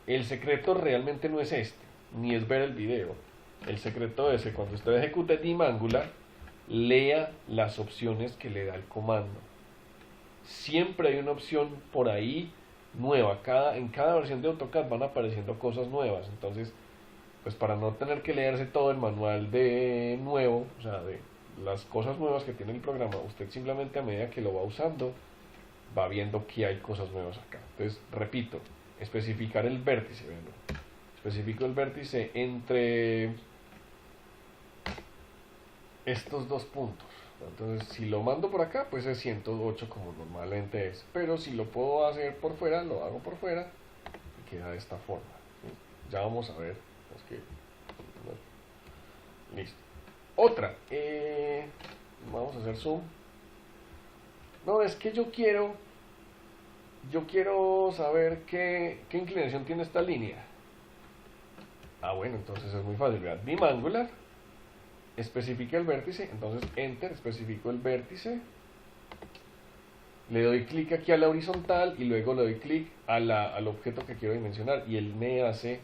El secreto realmente no es este, ni es ver el video. El secreto es que cuando usted ejecute DimmAngular, lea las opciones que le da el comando. Siempre hay una opción por ahí nueva. En cada versión de AutoCAD van apareciendo cosas nuevas. Entonces, pues para no tener que leerse todo el manual de nuevo, o sea, de las cosas nuevas que tiene el programa, usted simplemente a medida que lo va usando, va viendo que hay cosas nuevas acá. Entonces, repito, especificar el vértice. ¿Veanlo? Especifico el vértice entre estos dos puntos. Entonces, si lo mando por acá, pues es 108 como normalmente es. Pero si lo puedo hacer por fuera, lo hago por fuera y queda de esta forma. ¿Sí? Ya vamos a ver. Es que, no. Listo. Otra. Vamos a hacer zoom. No, es que yo quiero saber qué inclinación tiene esta línea. Ah, bueno, entonces es muy fácil. Vean, dim angular, especifica el vértice, entonces enter, especifico el vértice, le doy clic aquí a la horizontal y luego le doy clic al objeto que quiero dimensionar y él me hace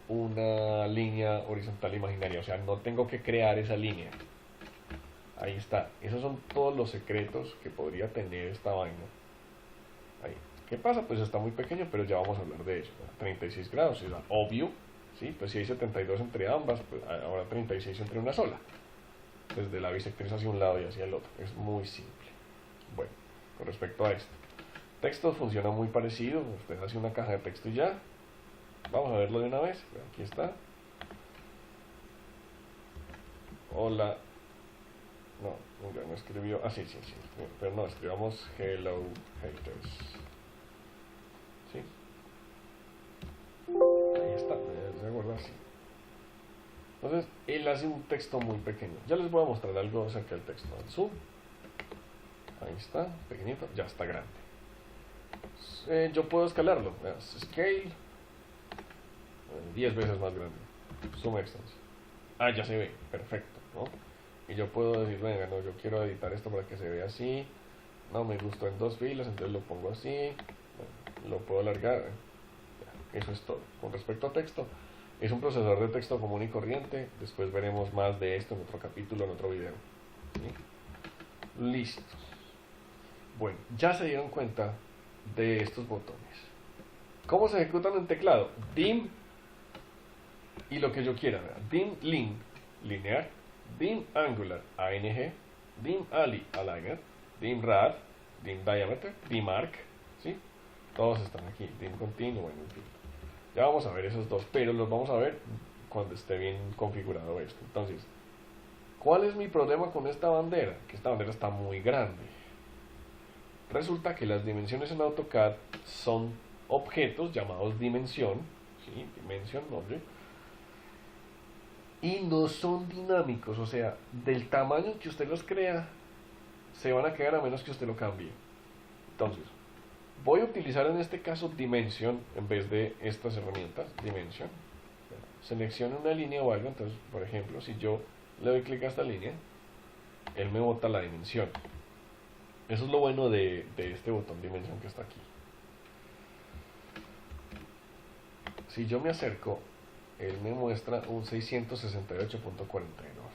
una línea horizontal imaginaria, o sea, no tengo que crear esa línea. Ahí está, esos son todos los secretos que podría tener esta vaina. Ahí. ¿Qué pasa? Pues está muy pequeño, pero ya vamos a hablar de ello. 36 grados, es obvio, ¿sí? Pues si hay 72 entre ambas, pues ahora 36 entre una sola. Desde la bisectriz hacia un lado y hacia el otro. Es muy simple. Bueno, con respecto a esto. Texto funciona muy parecido. Usted hace una caja de texto y ya. Vamos a verlo de una vez. Aquí está. Hola. No, ya no escribió. Ah, sí. Pero no, escribamos hello haters. ¿Sí? Ahí está. Se guarda así. Entonces, él hace un texto muy pequeño. Ya les voy a mostrar algo acerca del texto. Zoom. Ahí está, pequeñito. Ya está grande. Yo puedo escalarlo. Scale. 10 veces más grande. Zoom extens. Ah, ya se ve. Perfecto, ¿no? Y yo puedo decir, venga, no, yo quiero editar esto para que se vea así. No, me gustó en 2 filas, entonces lo pongo así. Bueno, lo puedo alargar. Ya, eso es todo. Con respecto a texto, es un procesador de texto común y corriente. Después veremos más de esto en otro capítulo, en otro video. ¿Sí? Listo. Bueno, ya se dieron cuenta de estos botones. ¿Cómo se ejecutan en teclado? Dim y lo que yo quiera. Dim lin, linear. Dim angular, ANG. Dim ali, aligner. Dim rad, dim diameter, dim arc. ¿Sí? Todos están aquí. Dim continuo, bueno, en fin. Ya vamos a ver esos dos, pero los vamos a ver cuando esté bien configurado esto. Entonces, ¿cuál es mi problema con esta bandera? Que esta bandera está muy grande. Resulta que las dimensiones en AutoCAD son objetos llamados dimensión, ¿sí? Dimension nombre, y no son dinámicos, o sea, del tamaño que usted los crea, se van a quedar a menos que usted lo cambie. Entonces, voy a utilizar en este caso Dimension en vez de estas herramientas, Dimension. Selecciono una línea o algo, entonces, por ejemplo, si yo le doy clic a esta línea, él me bota la dimensión. Eso es lo bueno de este botón Dimension que está aquí. Si yo me acerco, él me muestra un 668.42.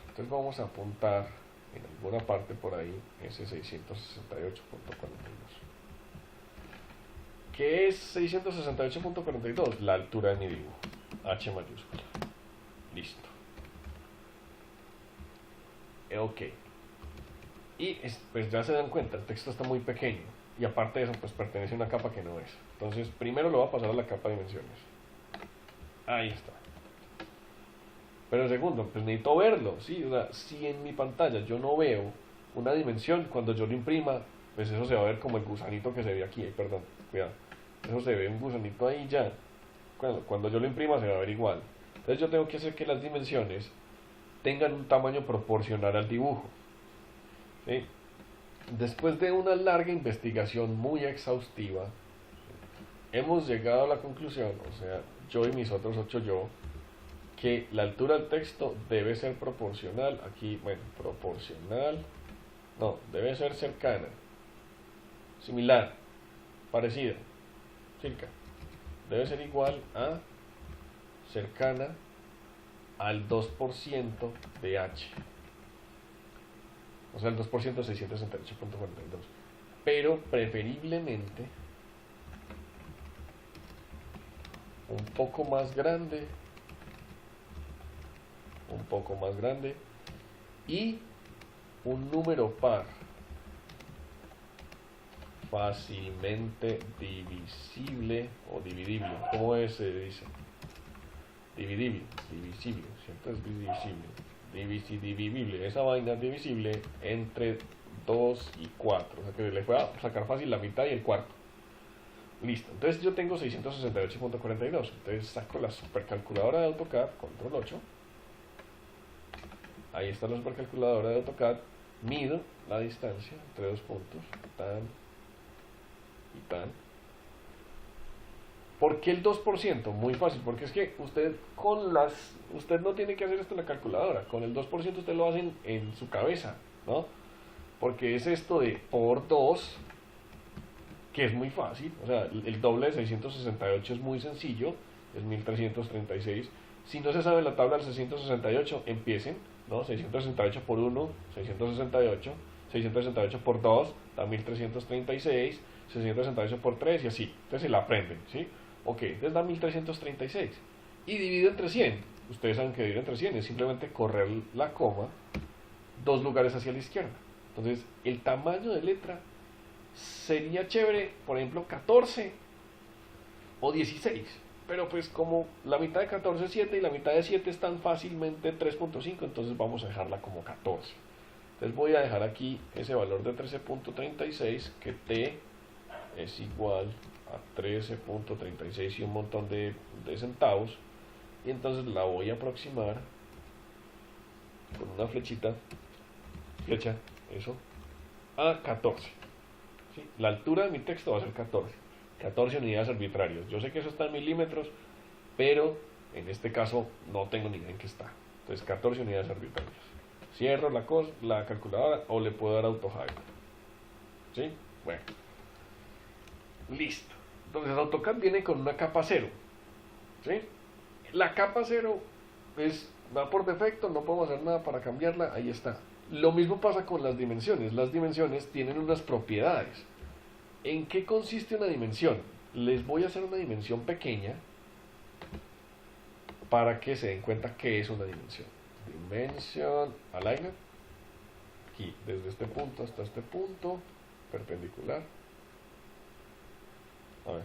Entonces vamos a apuntar en alguna parte por ahí ese 668.42. ¿Qué es 668.42? La altura de mi dibujo. H mayúscula. Listo. Ok. Y pues ya se dan cuenta, el texto está muy pequeño. Y aparte de eso, pues pertenece a una capa que no es. Entonces, primero lo voy a pasar a la capa de dimensiones. Ahí está. Pero segundo, pues necesito verlo, ¿sí? O sea, si en mi pantalla yo no veo una dimensión, cuando yo lo imprima, pues eso se va a ver como el gusanito que se ve aquí. Perdón, cuidado. Eso se ve un gusanito ahí ya. Cuando yo lo imprima se va a ver igual. Entonces yo tengo que hacer que las dimensiones tengan un tamaño proporcional al dibujo. ¿Sí? Después de una larga investigación muy exhaustiva, hemos llegado a la conclusión, o sea, yo y mis otros 8 yo, que la altura del texto debe ser proporcional, aquí, bueno, proporcional, no, debe ser cercana, similar, parecida, cerca, debe ser igual a, cercana al 2% de H. O sea, el 2% es 668.42. Pero preferiblemente un poco más grande, y un número par fácilmente divisible o dividible. ¿Cómo se dice? Divisible, ¿cierto? Es divisible. Esa vaina es divisible entre 2 y 4. O sea que le voy a sacar fácil la mitad y el cuarto. Listo. Entonces yo tengo 668.42. Entonces saco la supercalculadora de AutoCAD, control 8. Ahí está la supercalculadora de AutoCAD. mido la distancia entre dos puntos, tan y tan. ¿Por qué el 2%? Muy fácil, porque es que usted no tiene que hacer esto en la calculadora, con el 2% usted lo hace en su cabeza, ¿no? Porque es esto de por 2, que es muy fácil, o sea, el doble de 668 es muy sencillo, es 1336. Si no se sabe la tabla del 668, empiecen, ¿no? 668 por 1, 668, 668 por 2, da 1336, 668 por 3 y así. Entonces se la aprenden, ¿sí? Ok, entonces da 1336. Y dividido entre 100. Ustedes saben que dividir entre 100 es simplemente correr la coma dos lugares hacia la izquierda. Entonces, el tamaño de letra sería chévere, por ejemplo, 14 o 16. Pero pues como la mitad de 14 es 7 y la mitad de 7 están fácilmente 3.5, entonces vamos a dejarla como 14. Entonces voy a dejar aquí ese valor de 13.36, que t es igual a 13.36 y un montón de centavos. Y entonces la voy a aproximar con una flecha, eso, a 14. ¿Sí? La altura de mi texto va a ser 14 unidades arbitrarias. Yo sé que eso está en milímetros, pero en este caso no tengo ni idea en qué está. Entonces 14 unidades arbitrarias. Cierro la calculadora o le puedo dar AutoHide. ¿Sí? Bueno. Listo. Entonces AutoCAD viene con una capa 0. ¿Sí? La capa 0 va por defecto, no podemos hacer nada para cambiarla, ahí está. Lo mismo pasa con las dimensiones. Las dimensiones tienen unas propiedades. ¿En qué consiste una dimensión? Les voy a hacer una dimensión pequeña para que se den cuenta qué es una dimensión. Dimension alignment. Aquí, desde este punto hasta este punto, perpendicular. A ver,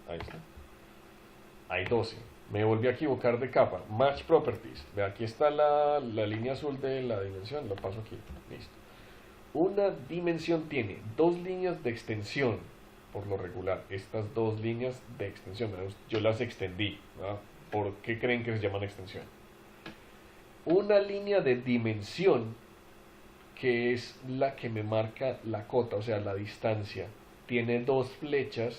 ahí está. Hay 12. Me volví a equivocar de capa. Match Properties. Ve, aquí está la línea azul de la dimensión. Lo paso aquí. Listo. Una dimensión tiene dos líneas de extensión, por lo regular. Estas dos líneas de extensión, yo las extendí, ¿verdad? ¿Por qué creen que se llaman extensión? Una línea de dimensión, que es la que me marca la cota, o sea, la distancia, tiene dos flechas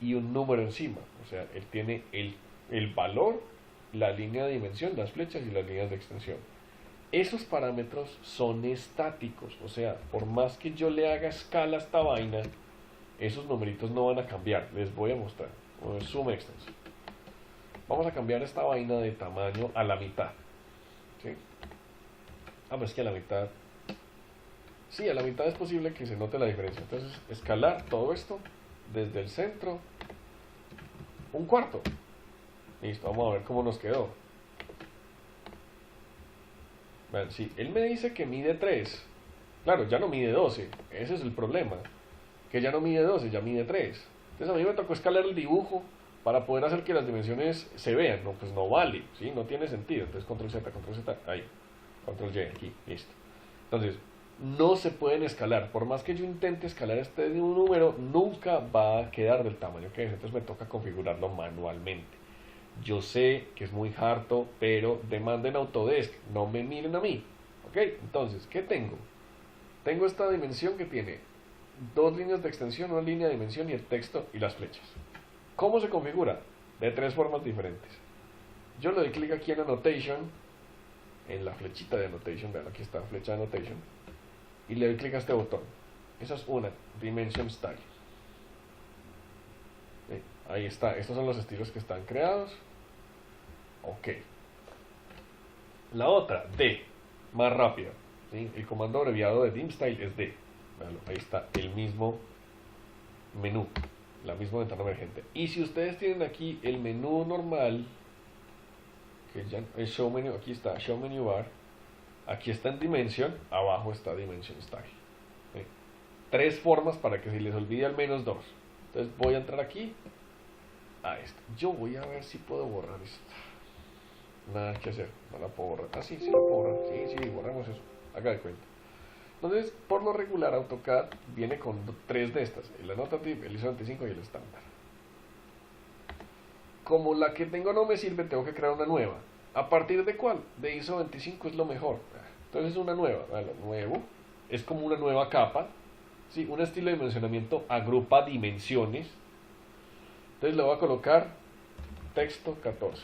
y un número encima. O sea, él tiene el valor, la línea de dimensión, las flechas y las líneas de extensión. Esos parámetros son estáticos, o sea, por más que yo le haga escala a esta vaina, esos numeritos no van a cambiar. Les voy a mostrar. Zoom extenso. Vamos a cambiar esta vaina de tamaño a la mitad. ¿Sí? Pues es que a la mitad... Sí, a la mitad es posible que se note la diferencia. Entonces, escalar todo esto desde el centro, un cuarto. Listo, vamos a ver cómo nos quedó. Vean, sí, él me dice que mide 3. Claro, ya no mide 12. Ese es el problema. Que ya no mide 12, ya mide 3. Entonces a mí me tocó escalar el dibujo para poder hacer que las dimensiones se vean. No, pues no vale, ¿sí? No tiene sentido. Entonces control Z, ahí. Control Y, aquí, listo. Entonces, no se pueden escalar. Por más que yo intente escalar este número, nunca va a quedar del tamaño que es. Entonces me toca configurarlo manualmente. Yo sé que es muy harto, pero demanden Autodesk, no me miren a mí. ¿Ok? Entonces, ¿qué tengo? Tengo esta dimensión que tiene dos líneas de extensión, una línea de dimensión y el texto y las flechas. ¿Cómo se configura? De tres formas diferentes. Yo le doy clic aquí en Annotation, en la flechita de Annotation, vean, aquí está, flecha de Annotation, y le doy clic a este botón. Esa es una, Dimension Style. Ahí está, estos son los estilos que están creados. Ok. La otra, D, más rápida. ¿Sí? El comando abreviado de DimStyle es D. Véanlo, ahí está el mismo menú, la misma ventana emergente. Y si ustedes tienen aquí el menú normal, que ya es Show Menu, aquí está Show Menu Bar, aquí está en Dimension, abajo está Dimension Style. ¿Sí? Tres formas para que se les olvide al menos dos. Entonces voy a entrar aquí a esto. Yo voy a ver si puedo borrar esto. Nada que hacer, no la puedo borrar. Sí, sí la puedo borrar. Sí, borramos eso. Haga de cuenta. Entonces, por lo regular, AutoCAD viene con tres de estas: el Annotative, el ISO 25 y el estándar. Como la que tengo no me sirve, tengo que crear una nueva. ¿A partir de cuál? De ISO 25 es lo mejor. Entonces es una nueva, lo nuevo, es como una nueva capa, ¿sí? Un estilo de dimensionamiento agrupa dimensiones. Entonces le voy a colocar texto 14.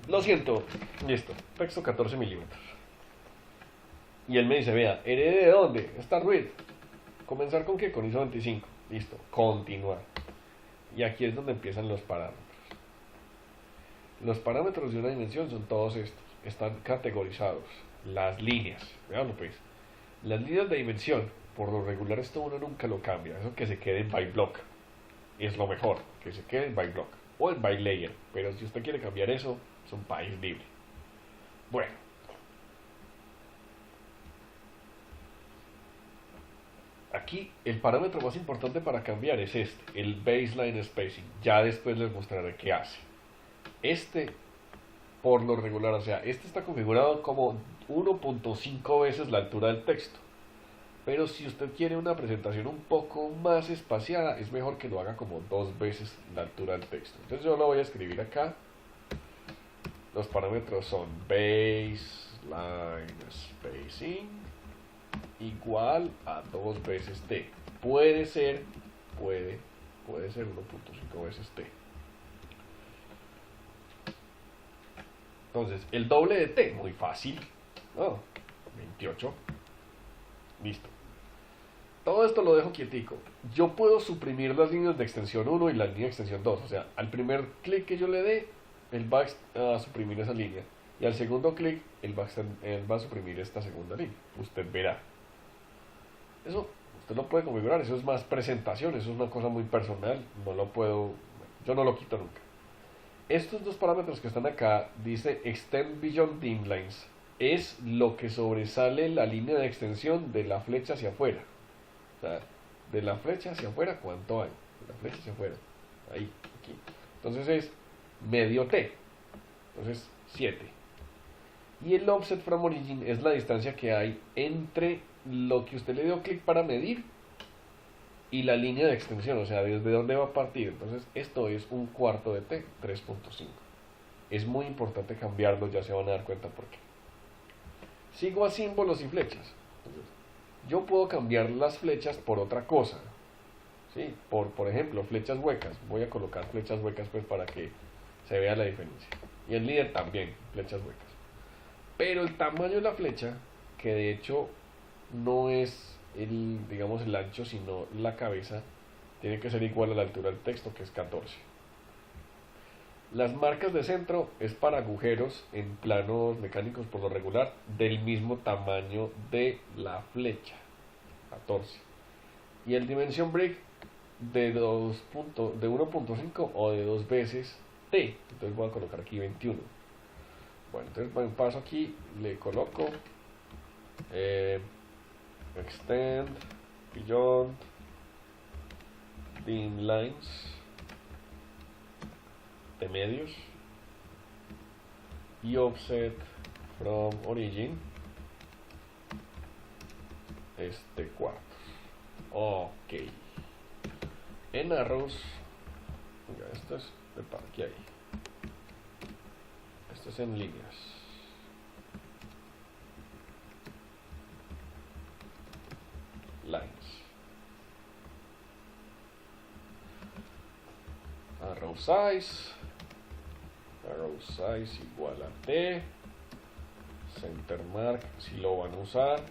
Lo siento, listo, texto 14 milímetros. Y él me dice, vea, ¿herede de dónde? Está Ruiz. ¿Comenzar con qué? Con ISO 25. Listo, continuar. Y aquí es donde empiezan los parámetros. Los parámetros de una dimensión son todos estos. Están categorizados. Las líneas. Veanlo pues. Las líneas de dimensión, por lo regular esto uno nunca lo cambia. Eso que se quede en by block. Es lo mejor, que se quede en by block. O en by layer. Pero si usted quiere cambiar eso, es un país libre. Bueno. Aquí el parámetro más importante para cambiar es este, el baseline spacing. Ya después les mostraré qué hace. Este, por lo regular, o sea, este está configurado como 1.5 veces la altura del texto. Pero si usted quiere una presentación un poco más espaciada, es mejor que lo haga como 2 veces la altura del texto. Entonces yo lo voy a escribir acá. Los parámetros son baseline spacing igual a 2 veces t. Puede ser 1.5 veces t. Entonces, el doble de t, muy fácil. 28. Listo. Todo esto lo dejo quietico. Yo puedo suprimir las líneas de extensión 1 y la línea de extensión 2. O sea, al primer clic que yo le dé, él va a suprimir esa línea. Y al segundo clic, él va a suprimir esta segunda línea. Usted verá. Eso usted lo puede configurar. Eso es más presentación. Eso es una cosa muy personal. Yo no lo quito nunca. Estos dos parámetros que están acá, dice Extend Beyond Dim Lines. Es lo que sobresale la línea de extensión de la flecha hacia afuera. O sea, de la flecha hacia afuera, ¿cuánto hay? De la flecha hacia afuera. Ahí, aquí. Entonces es medio t. Entonces 7. Y el offset from origin es la distancia que hay entre lo que usted le dio clic para medir y la línea de extensión, o sea, desde dónde va a partir. Entonces esto es un cuarto de t, 3.5. Es muy importante cambiarlo, ya se van a dar cuenta por qué. Sigo a símbolos y flechas. Entonces, yo puedo cambiar las flechas por otra cosa. ¿Sí? Por ejemplo, flechas huecas. Voy a colocar flechas huecas pues para que se vea la diferencia. Y el líder también, flechas huecas. Pero el tamaño de la flecha, que de hecho no es digamos el ancho, sino la cabeza, tiene que ser igual a la altura del texto, que es 14. Las marcas de centro es para agujeros en planos mecánicos por lo regular del mismo tamaño de la flecha, 14. Y el dimension break de 1.5 o de 2 veces t. Entonces voy a colocar aquí 21. Bueno, entonces paso aquí, le coloco Extend Beyond Dim Lines de medios y Offset from Origin cuartos. Ok. En arrows, mira, esto es de para aquí ahí. Esto es en líneas. Lines. Arrow size. Arrow size igual a t. Center mark, si lo van a usar,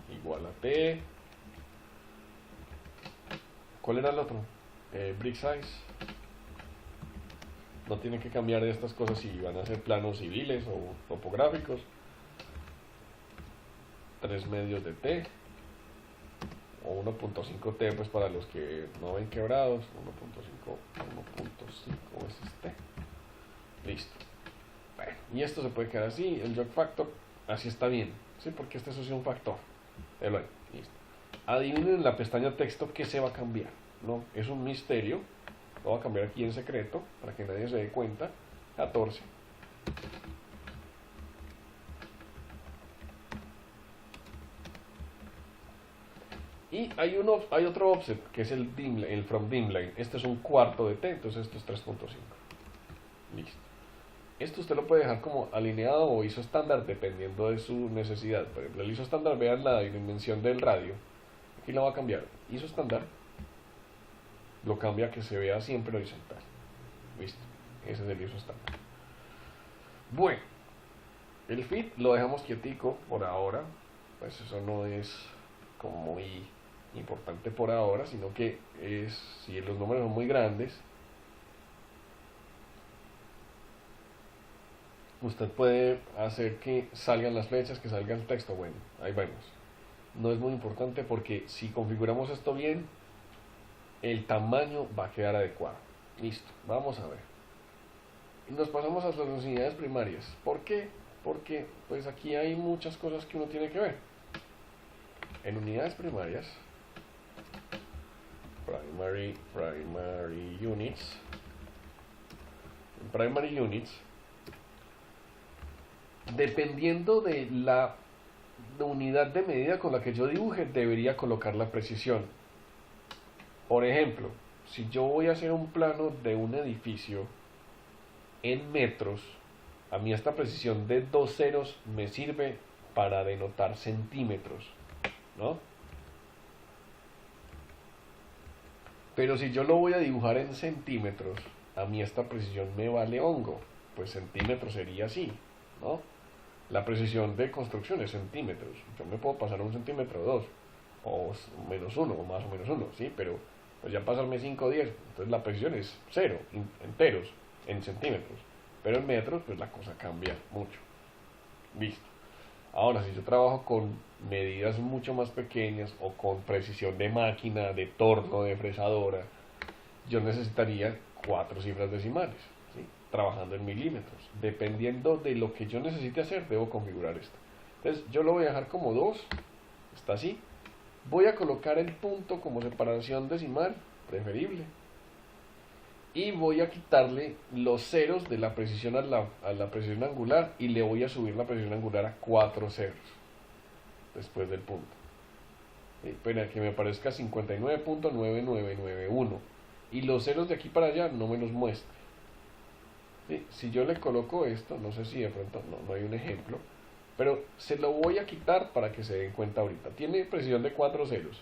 igual a t. ¿Cuál era el otro? Brick size. No tienen que cambiar de estas cosas si van a ser planos civiles o topográficos. 3 medios de t. O 1.5 t pues para los que no ven quebrados. 1.5 veces t. Listo. Bueno, y esto se puede quedar así. El jog factor así está bien. ¿Sí? Porque este es un factor. Listo. Adivinen en la pestaña texto qué se va a cambiar. No, es un misterio. Lo voy a cambiar aquí en secreto para que nadie se dé cuenta. 14. Y hay otro offset que es el from dim line. Este es un cuarto de t, entonces esto es 3.5. Listo. Esto usted lo puede dejar como alineado o ISO estándar dependiendo de su necesidad. Por ejemplo, el ISO estándar, vean la dimensión del radio. Aquí lo va a cambiar. ISO estándar lo cambia a que se vea siempre horizontal. Listo. Ese es el ISO estándar. Bueno, el fit lo dejamos quietico por ahora. Pues eso no es como muy importante por ahora, sino que es, si los números son muy grandes, usted puede hacer que salgan las flechas, que salga el texto. Bueno, ahí vemos. No es muy importante porque si configuramos esto bien, el tamaño va a quedar adecuado. Listo, vamos a ver. Y nos pasamos a las unidades primarias. ¿Por qué? Porque pues aquí hay muchas cosas que uno tiene que ver. En unidades primarias, primary units, dependiendo de la unidad de medida con la que yo dibuje, debería colocar la precisión. Por ejemplo, si yo voy a hacer un plano de un edificio en metros, a mí esta precisión de 2 ceros me sirve para denotar centímetros, ¿no? Pero si yo lo voy a dibujar en centímetros, a mí esta precisión me vale hongo, pues centímetros sería así, ¿no? La precisión de construcción es centímetros. Yo me puedo pasar un centímetro o dos, o menos uno, o más o menos uno, ¿sí? Pero pues ya pasarme 5 o 10, entonces la precisión es cero, enteros, en centímetros. Pero en metros, pues la cosa cambia mucho. Listo. Ahora, si yo trabajo con medidas mucho más pequeñas o con precisión de máquina, de torno, de fresadora, yo necesitaría 4 cifras decimales, ¿sí? Trabajando en milímetros. Dependiendo de lo que yo necesite hacer, debo configurar esto. Entonces, yo lo voy a dejar como 2, está así. Voy a colocar el punto como separación decimal, preferible. Y voy a quitarle los ceros de la precisión a la precisión angular y le voy a subir la precisión angular a 4 ceros después del punto. Espera, que me aparezca 59.9991 y los ceros de aquí para allá no me los muestra. ¿Sí? Si yo le coloco esto, no sé si de pronto no hay un ejemplo, pero se lo voy a quitar para que se den cuenta ahorita. Tiene precisión de 4 ceros.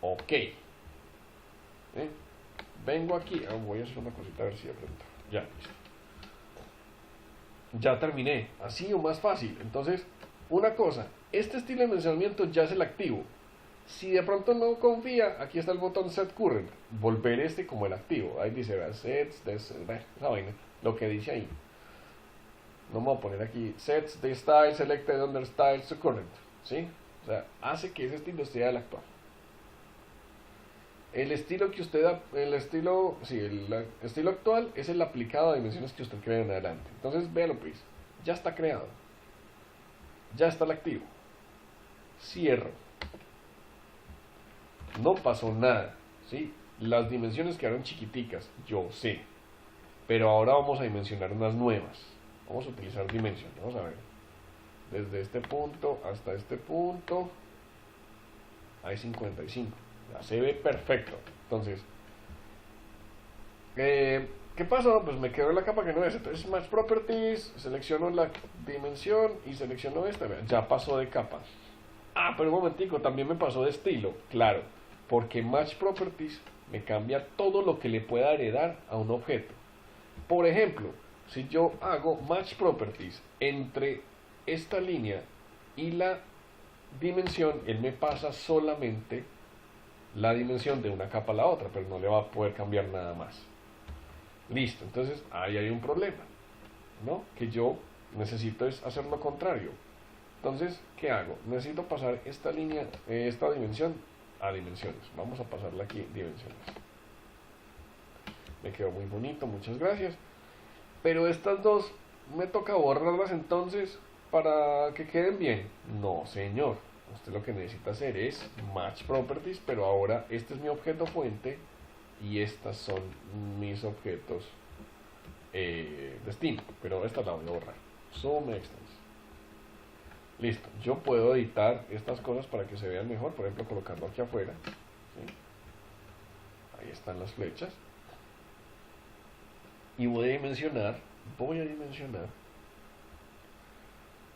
Ok. Vengo aquí, voy a hacer una cosita a ver si de pronto. Ya, listo. Ya terminé, así o más fácil. Entonces, una cosa, este estilo de dimensionamiento ya es el activo. Si de pronto no confía, aquí está el botón Set Current, volver este como el activo. Ahí dice, sets, esa vaina, lo que dice ahí. No me voy a poner aquí, sets de style, selected under styles to current, ¿sí? O sea, hace que ese estilo sea el actual. El estilo que usted da, el estilo actual es el aplicado a dimensiones que usted crea en adelante. Entonces, véalo pues, ya está creado. Ya está el activo. Cierro. No pasó nada, ¿sí? Las dimensiones quedaron chiquiticas, yo sé. Pero ahora vamos a dimensionar unas nuevas. Vamos a utilizar dimensión, vamos a ver. Desde este punto hasta este punto hay 55. Ya se ve perfecto. Entonces, ¿qué pasó? Pues me quedó la capa que no es. Entonces, Match Properties, selecciono la dimensión y selecciono esta. Ya pasó de capa. Ah, pero un momentico, también me pasó de estilo. Claro, porque Match Properties me cambia todo lo que le pueda heredar a un objeto. Por ejemplo, si yo hago Match Properties entre esta línea y la dimensión, él me pasa solamente la dimensión de una capa a la otra, pero no le va a poder cambiar nada más. Listo, entonces ahí hay un problema, ¿no? Que yo necesito es hacer lo contrario. Entonces, ¿qué hago? Necesito pasar esta línea, esta dimensión a dimensiones. Vamos a pasarla aquí, dimensiones. Me quedó muy bonito, muchas gracias. Pero estas dos me toca borrarlas entonces para que queden bien. No, señor. Usted lo que necesita hacer es Match Properties, pero ahora este es mi objeto fuente y estas son mis objetos destino. Pero esta la voy a borrar. Zoom Extents. Listo. Yo puedo editar estas cosas para que se vean mejor. Por ejemplo, colocarlo aquí afuera. ¿Sí? Ahí están las flechas. Y voy a dimensionar voy a dimensionar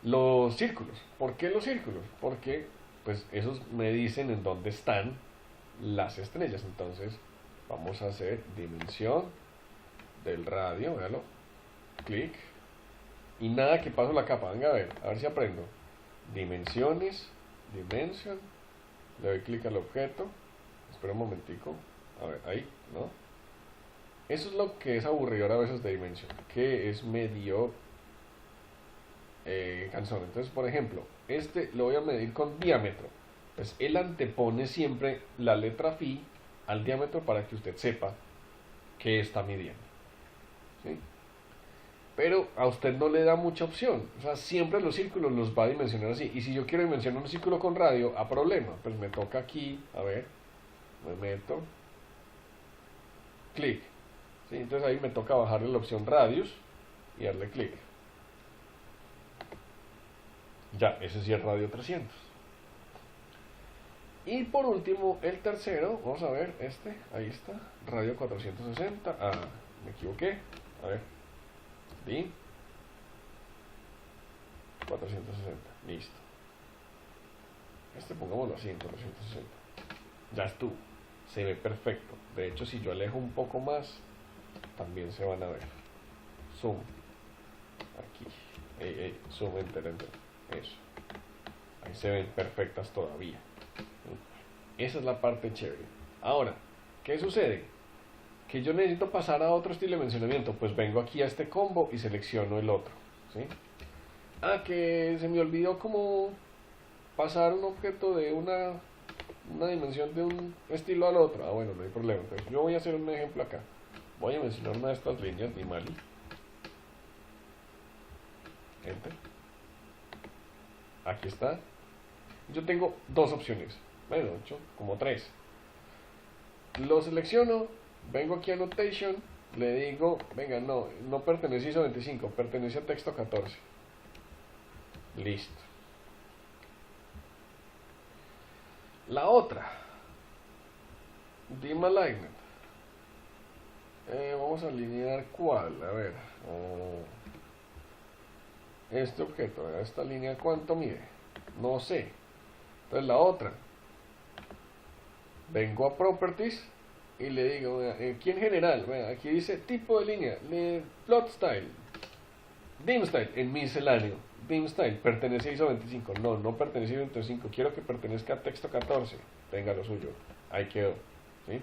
los círculos. ¿Por qué los círculos? Porque pues esos me dicen en dónde están las estrellas. Entonces vamos a hacer dimensión del radio, véalo, clic, y nada que paso la capa, venga a ver si aprendo. Dimensiones, dimension, le doy clic al objeto, espera un momentico, a ver, ahí, ¿no? Eso es lo que es aburridor a veces de dimension, que es medio cansón. Entonces, por ejemplo, este lo voy a medir con diámetro. Pues él antepone siempre la letra phi al diámetro para que usted sepa qué está midiendo, ¿sí? Pero a usted no le da mucha opción. O sea, siempre los círculos los va a dimensionar así. Y si yo quiero dimensionar un círculo con radio, a problema. Pues me toca aquí, a ver, me meto, clic, ¿sí? Entonces ahí me toca bajarle la opción radius y darle clic. Ya, ese sí es radio 300. Y por último, el tercero, vamos a ver, ahí está, radio 460, me equivoqué, a ver, DIN 460, listo. Pongámoslo así en 460, ya estuvo, se ve perfecto. De hecho, si yo alejo un poco más, también se van a ver. Zoom, aquí, zoom, enter, eso, ahí se ven perfectas todavía. Esa es la parte chévere. Ahora, ¿qué sucede? Que yo necesito pasar a otro estilo de dimensionamiento. Pues vengo aquí a este combo y selecciono el otro, ¿sí? Que se me olvidó cómo pasar un objeto de una dimensión de un estilo al otro. Bueno, no hay problema. Entonces yo voy a hacer un ejemplo acá. Voy a mencionar una de estas líneas, Nimali. Enter. Aquí está. Yo tengo dos opciones. Bueno, como tres. Lo selecciono, vengo aquí a Annotation, le digo, venga, no pertenece a ISO 25, pertenece a texto 14. Listo. La otra, Dim Alignment. Vamos a alinear cuál, a ver. Este objeto, esta línea, ¿cuánto mide? No sé. Entonces la otra, vengo a Properties y le digo, aquí en general, aquí dice tipo de línea, Plot Style, Dim Style, en misceláneo, Dim Style, pertenece a ISO 25, no pertenece a ISO 25, quiero que pertenezca a texto 14, tenga lo suyo, ahí quedó, ¿sí?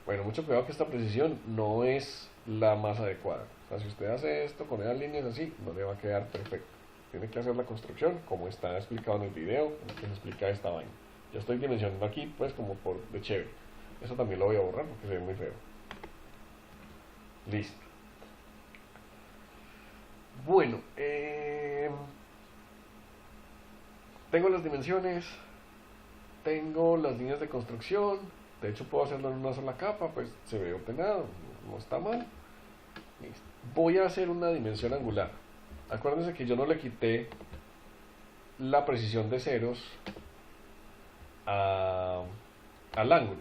Bueno, mucho cuidado que esta precisión no es la más adecuada. O sea, si usted hace esto con esas líneas así, no le va a quedar perfecto. Tiene que hacer la construcción como está explicado en el video, en el que se explica esta vaina. Yo estoy dimensionando aquí, pues, como por de chévere. Eso también lo voy a borrar porque se ve muy feo. Listo. Bueno, tengo las dimensiones, tengo las líneas de construcción. De hecho, puedo hacerlo en una sola capa, pues se ve ordenado, no está mal. Listo. Voy a hacer una dimensión angular. Acuérdense que yo no le quité la precisión de ceros al ángulo.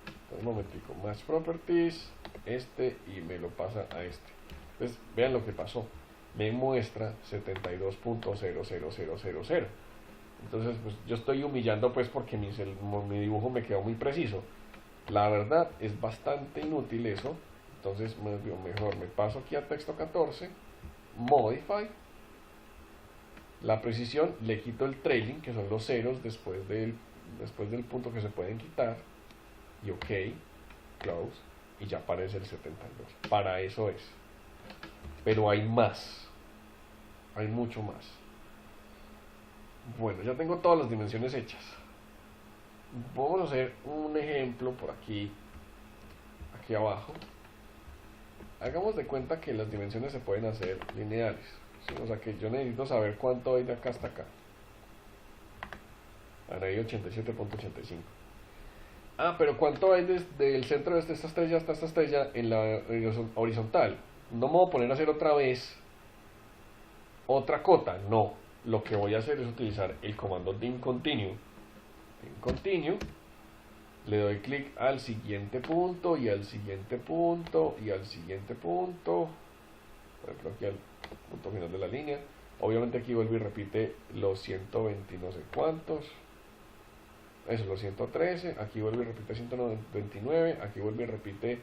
Entonces, un momentico, Match Properties, y me lo pasa a este. Entonces, vean lo que pasó. Me muestra 72.00000. Entonces, pues yo estoy humillando, pues, porque mi dibujo me quedó muy preciso. La verdad, es bastante inútil eso. Entonces, mejor me paso aquí a texto 14, Modify. La precisión, le quito el trailing, que son los ceros después del punto que se pueden quitar, y OK, close, y ya aparece el 72. Para eso es. Pero hay más, hay mucho más. Bueno, ya tengo todas las dimensiones hechas. Vamos a hacer un ejemplo por aquí abajo. Hagamos de cuenta que las dimensiones se pueden hacer lineales, ¿sí? O sea que yo necesito saber cuánto hay de acá hasta acá. Ahora hay 87.85. Pero ¿cuánto hay desde el centro de esta estrella hasta esta estrella en la horizontal? No me voy a poner a hacer otra vez otra cota, no. Lo que voy a hacer es utilizar el comando dim continue. Le doy clic al siguiente punto y al siguiente punto y al siguiente punto por ejemplo aquí al punto final de la línea. Obviamente aquí vuelve y repite los 120 no sé cuántos, eso, los 113, aquí vuelve y repite 129, aquí vuelve y repite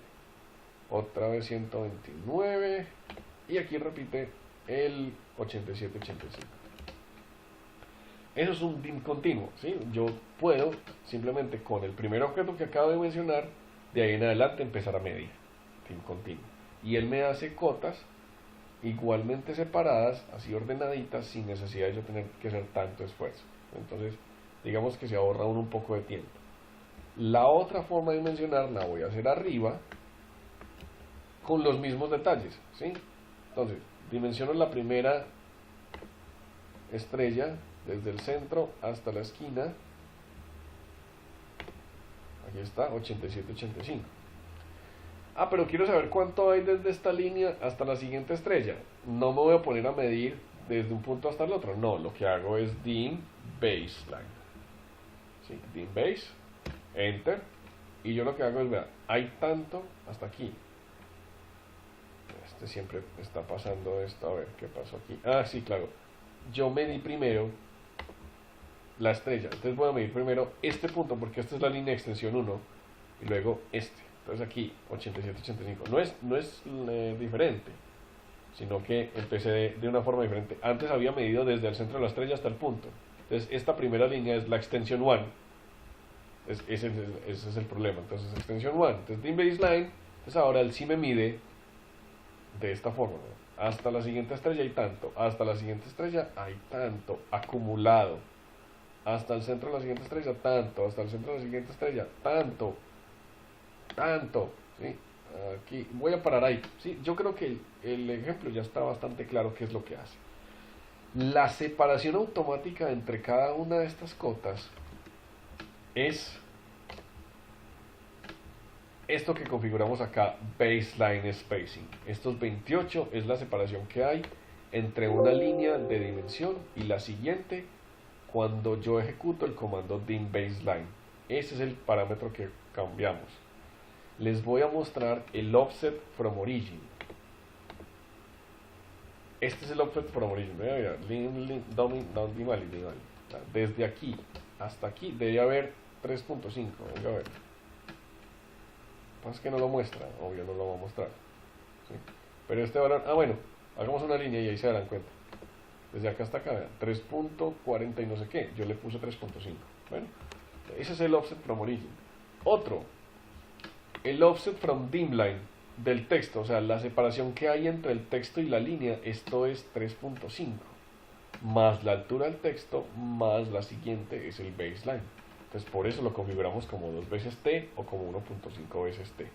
otra vez 129 y aquí repite el 87-85. Eso es un dim continuo, ¿sí? Yo puedo simplemente con el primer objeto que acabo de mencionar, de ahí en adelante empezar a medir dim continuo. Y él me hace cotas igualmente separadas, así ordenaditas, sin necesidad de yo tener que hacer tanto esfuerzo. Entonces, digamos que se ahorra uno un poco de tiempo. La otra forma de dimensionar la voy a hacer arriba, con los mismos detalles, ¿sí? Entonces, dimensiono la primera estrella desde el centro hasta la esquina. Aquí está, 87-85. Ah, pero quiero saber cuánto hay desde esta línea hasta la siguiente estrella. No me voy a poner a medir desde un punto hasta el otro. No, lo que hago es dim baseline. ¿Sí? Dim base, enter. Y yo lo que hago es, vea, hay tanto hasta aquí. Siempre está pasando esto. A ver, ¿qué pasó aquí? Ah, sí, claro. Yo medí primero la estrella. Entonces voy a medir primero este punto, porque esta es la línea de extensión 1. Y luego este. Entonces aquí, 87-85. No es diferente, sino que empecé de una forma diferente. Antes había medido desde el centro de la estrella hasta el punto. Entonces esta primera línea es la extensión 1. Ese es el problema. Entonces extensión 1. Entonces dim baseline. Entonces ahora él sí me mide de esta forma, ¿no? Hasta la siguiente estrella hay tanto, hasta la siguiente estrella hay tanto, acumulado, hasta el centro de la siguiente estrella tanto, hasta el centro de la siguiente estrella tanto, ¿sí? Aquí voy a parar ahí, ¿sí? Yo creo que el ejemplo ya está bastante claro qué es lo que hace. La separación automática entre cada una de estas cotas es esto que configuramos acá, baseline spacing. Estos 28 es la separación que hay entre una línea de dimensión y la siguiente cuando yo ejecuto el comando dim baseline. Ese es el parámetro que cambiamos. Les voy a mostrar el offset from origin. Este es el offset from origin. Desde aquí hasta aquí debe haber 3.5. Venga a ver. Es que no lo muestra, obvio no lo va a mostrar, ¿sí? Pero este valor, bueno, hagamos una línea y ahí se darán cuenta. Desde acá hasta acá, vean, 3.40 y no sé qué, yo le puse 3.5. Bueno, ese es el offset from origin. Otro, el offset from dimline del texto, o sea, la separación que hay entre el texto y la línea, esto es 3.5, más la altura del texto, más la siguiente es el baseline. Entonces por eso lo configuramos como 2 veces t o como 1.5 veces t.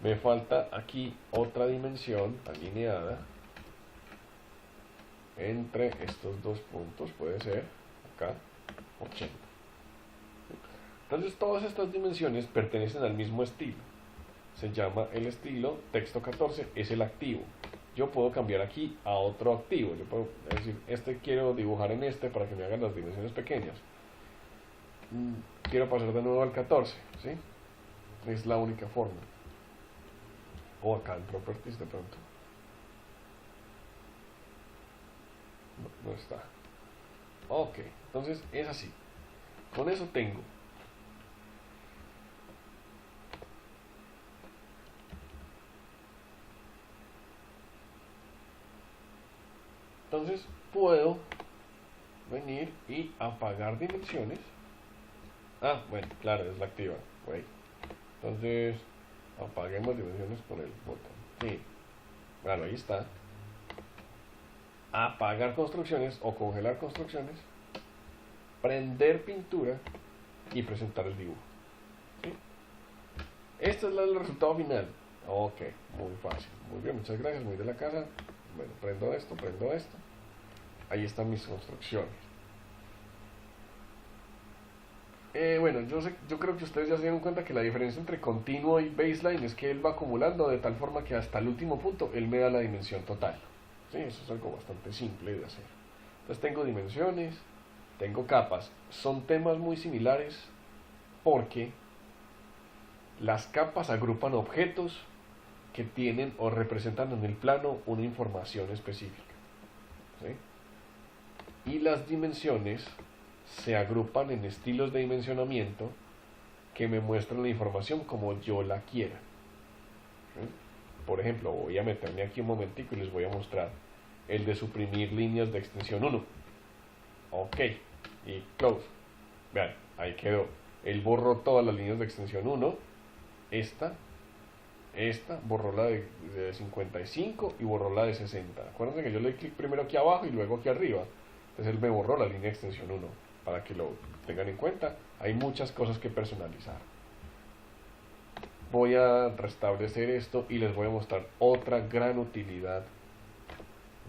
Me falta aquí otra dimensión alineada entre estos dos puntos, puede ser acá 80. Entonces todas estas dimensiones pertenecen al mismo estilo. Se llama el estilo texto 14, es el activo. Yo puedo cambiar aquí a otro activo. Yo puedo decir, quiero dibujar en este para que me hagan las dimensiones pequeñas. Quiero pasar de nuevo al 14, ¿sí? Es la única forma. O acá en Properties de pronto. No está. Ok, entonces es así. Con eso tengo. Entonces puedo venir y apagar dimensiones. Bueno, claro, es la activa. Wait. Entonces, apaguemos dimensiones con el botón. Sí. Bueno, ahí está. Apagar construcciones o congelar construcciones. Prender pintura y presentar el dibujo. ¿Sí? Este es el resultado final. Ok, muy fácil. Muy bien, muchas gracias. Muy de la casa. Bueno, prendo esto. Ahí están mis construcciones. Bueno, yo creo que ustedes ya se dieron cuenta que la diferencia entre continuo y baseline es que él va acumulando de tal forma que hasta el último punto él me da la dimensión total. Sí, eso es algo bastante simple de hacer. Entonces tengo dimensiones, tengo capas. Son temas muy similares porque las capas agrupan objetos que tienen o representan en el plano una información específica, ¿sí? Y las dimensiones se agrupan en estilos de dimensionamiento que me muestran la información como yo la quiera, ¿sí? Por ejemplo, voy a meterme aquí un momentico y les voy a mostrar el de suprimir líneas de extensión 1. Ok, y close. Vean, ahí quedó. Él borró todas las líneas de extensión 1. Esta, borró la de 55 y borró la de 60. Acuérdense que yo le di clic primero aquí abajo y luego aquí arriba. Entonces él me borró la línea de extensión 1. Para que lo tengan en cuenta, hay muchas cosas que personalizar. Voy a restablecer esto y les voy a mostrar otra gran utilidad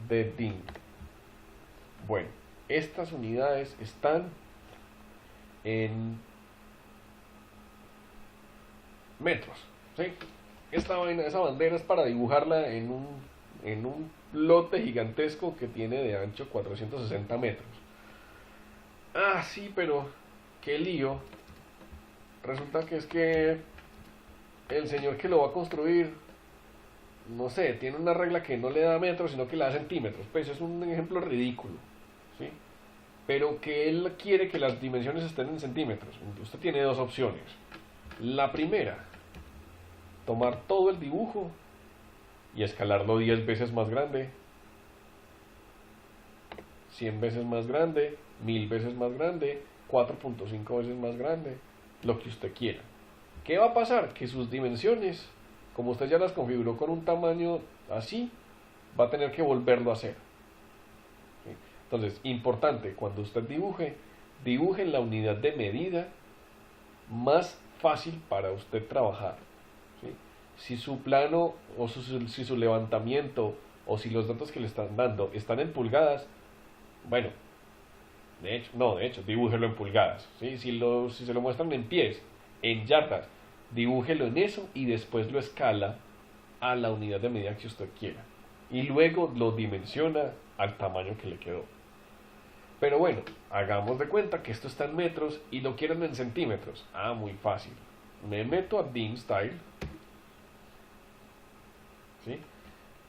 de DIN. Bueno, estas unidades están en metros, ¿sí? Esta vaina, esa bandera es para dibujarla en un lote gigantesco que tiene de ancho 460 metros. Ah, sí, pero qué lío. Resulta que es que el señor que lo va a construir, no sé, tiene una regla que no le da metros, sino que le da centímetros. Pues es un ejemplo ridículo, ¿sí? Pero que él quiere que las dimensiones estén en centímetros. Usted tiene dos opciones. La primera, tomar todo el dibujo y escalarlo 10 veces más grande, 100 veces más grande, 1000 veces más grande, 4.5 veces más grande, lo que usted quiera. ¿Qué va a pasar? Que sus dimensiones, como usted ya las configuró con un tamaño así, va a tener que volverlo a hacer. ¿Sí? Entonces, importante, cuando usted dibuje en la unidad de medida más fácil para usted trabajar. ¿Sí? Si su plano o si su levantamiento o si los datos que le están dando están en pulgadas, bueno, de hecho, dibújelo en pulgadas. ¿Sí? Si se lo muestran en pies, en yardas, dibújelo en eso y después lo escala a la unidad de medida que usted quiera. Y luego lo dimensiona al tamaño que le quedó. Pero bueno, hagamos de cuenta que esto está en metros y lo quieren en centímetros. Ah, muy fácil. Me meto a DIN Style, ¿sí?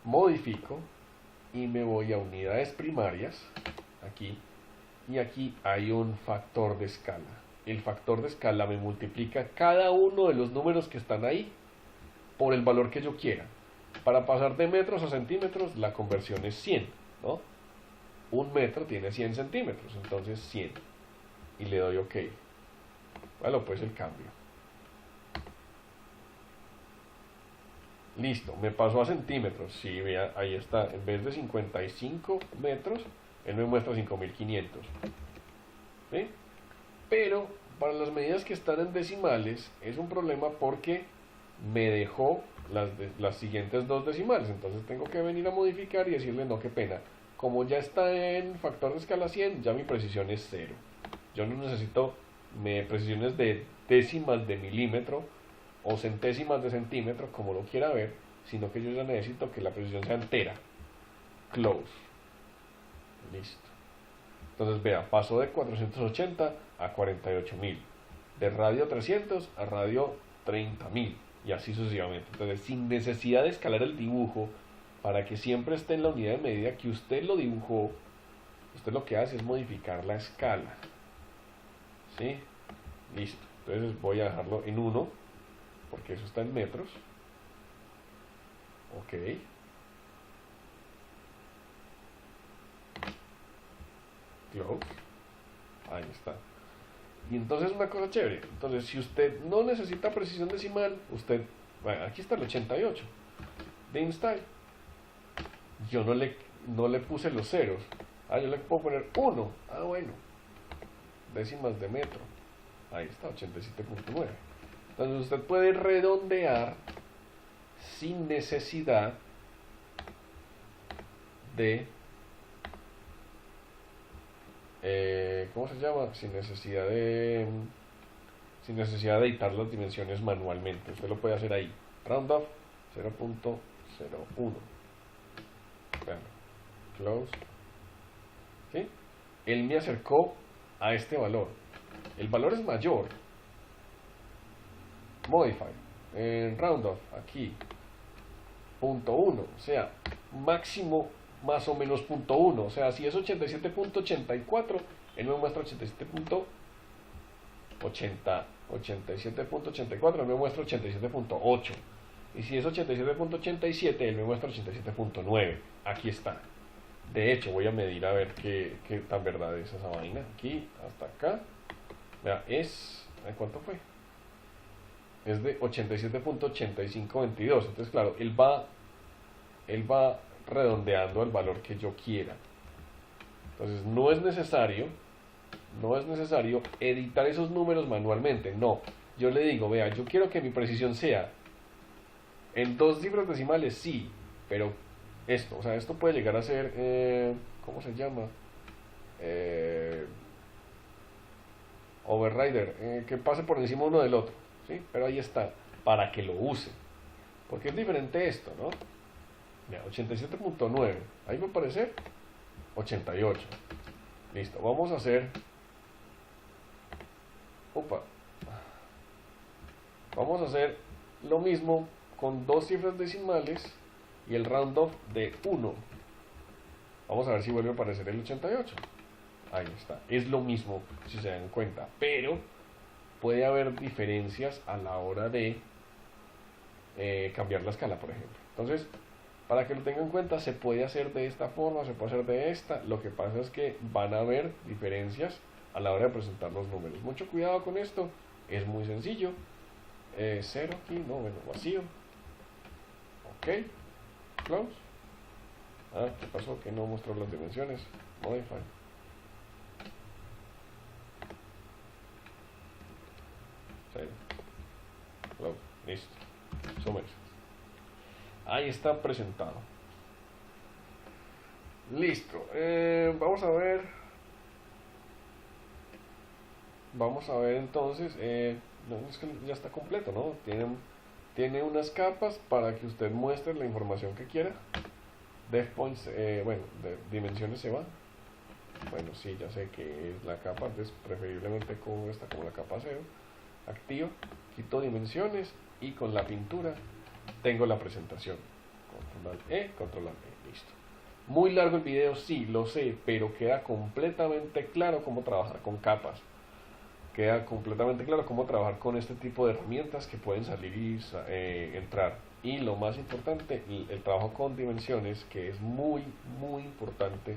Modifico y me voy a unidades primarias, aquí, y aquí hay un factor de escala. El factor de escala me multiplica cada uno de los números que están ahí por el valor que yo quiera. Para pasar de metros a centímetros, la conversión es 100, ¿no? Un metro tiene 100 centímetros, entonces 100. Y le doy OK. Bueno, pues el cambio. Listo, me pasó a centímetros. Sí, vea, ahí está. En vez de 55 metros, él me muestra 5500. ¿Sí? Pero para las medidas que están en decimales es un problema porque me dejó las siguientes dos decimales. Entonces tengo que venir a modificar y decirle no, qué pena. Como ya está en factor de escala 100, ya mi precisión es 0. Yo no necesito precisiones de décimas de milímetro o centésimas de centímetro, como lo quiera ver, sino que yo ya necesito que la precisión sea entera. Close. Listo. Entonces vea, pasó de 480 a 48.000, de radio 300 a radio 30.000 y así sucesivamente. Entonces, sin necesidad de escalar el dibujo, para que siempre esté en la unidad de medida que usted lo dibujó, usted lo que hace es modificar la escala. ¿Sí? Listo. Entonces voy a dejarlo en 1, porque eso está en metros. Ok. Close. Ahí está. Y entonces una cosa chévere. Entonces, si usted no necesita precisión decimal, bueno, aquí está el 88. DIN Style. Yo no le puse los ceros. Yo le puedo poner 1. Bueno. Décimas de metro. Ahí está, 87.9. Entonces usted puede redondear sin necesidad de ¿cómo se llama? Sin necesidad de editar las dimensiones manualmente. Usted lo puede hacer ahí. Round off 0.01. Close. ¿Sí? Él me acercó a este valor. El valor es mayor. Modify. En round off, aquí. punto 1, o sea, máximo más o menos punto 1, o sea, si es 87.84, él me muestra 87.84, él me muestra 87.8, y si es 87.87, él me muestra 87.9, aquí está. De hecho, voy a medir a ver qué tan verdad es esa vaina, aquí hasta acá, vea, ¿cuánto fue? Es de 87.8522, entonces claro, él va redondeando al valor que yo quiera. Entonces no es necesario editar esos números manualmente, no. Yo le digo, vea, yo quiero que mi precisión sea en 2 cifras decimales, sí, pero esto, o sea, esto puede llegar a ser, ¿cómo se llama? Overrider, que pase por encima uno del otro, ¿sí? Pero ahí está, para que lo use, porque es diferente esto, ¿no? 87.9, ahí va a aparecer 88. Listo, vamos a hacer, vamos a hacer lo mismo con 2 cifras decimales y el round off de 1. Vamos a ver si vuelve a aparecer el 88. Ahí está, es lo mismo si se dan cuenta, pero puede haber diferencias a la hora de cambiar la escala, por ejemplo. Entonces, para que lo tengan en cuenta, se puede hacer de esta forma, se puede hacer de esta. Lo que pasa es que van a haber diferencias a la hora de presentar los números. Mucho cuidado con esto, es muy sencillo. 0 aquí, no, bueno, vacío. Ok, close. ¿Qué pasó? Que no mostró las dimensiones. Modify. Close. Listo. Súmense. Ahí está presentado. Listo. Vamos a ver. Vamos a ver entonces. No, es que ya está completo, ¿no? Tiene unas capas para que usted muestre la información que quiera. Def points, bueno, de dimensiones se va. Bueno, sí, ya sé que es la capa, entonces preferiblemente con esta como la capa 0. Activo, quito dimensiones y con la pintura tengo la presentación. Control E, Control E, listo. Muy largo el video, sí, lo sé, pero queda completamente claro cómo trabajar con capas. Queda completamente claro cómo trabajar con este tipo de herramientas que pueden salir y entrar. Y lo más importante, el trabajo con dimensiones, que es muy, muy importante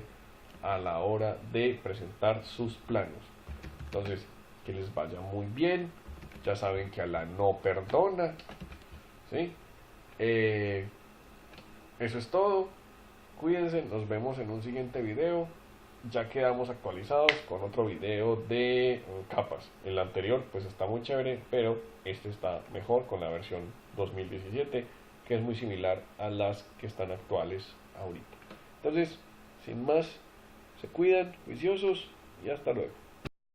a la hora de presentar sus planos. Entonces, que les vaya muy bien. Ya saben que Alá no perdona, ¿sí? Eso es todo. Cuídense, nos vemos en un siguiente video. Ya quedamos actualizados con otro video de capas. El anterior pues está muy chévere, pero este está mejor con la versión 2017, que es muy similar a las que están actuales ahorita. Entonces, sin más, se cuidan, juiciosos y hasta luego.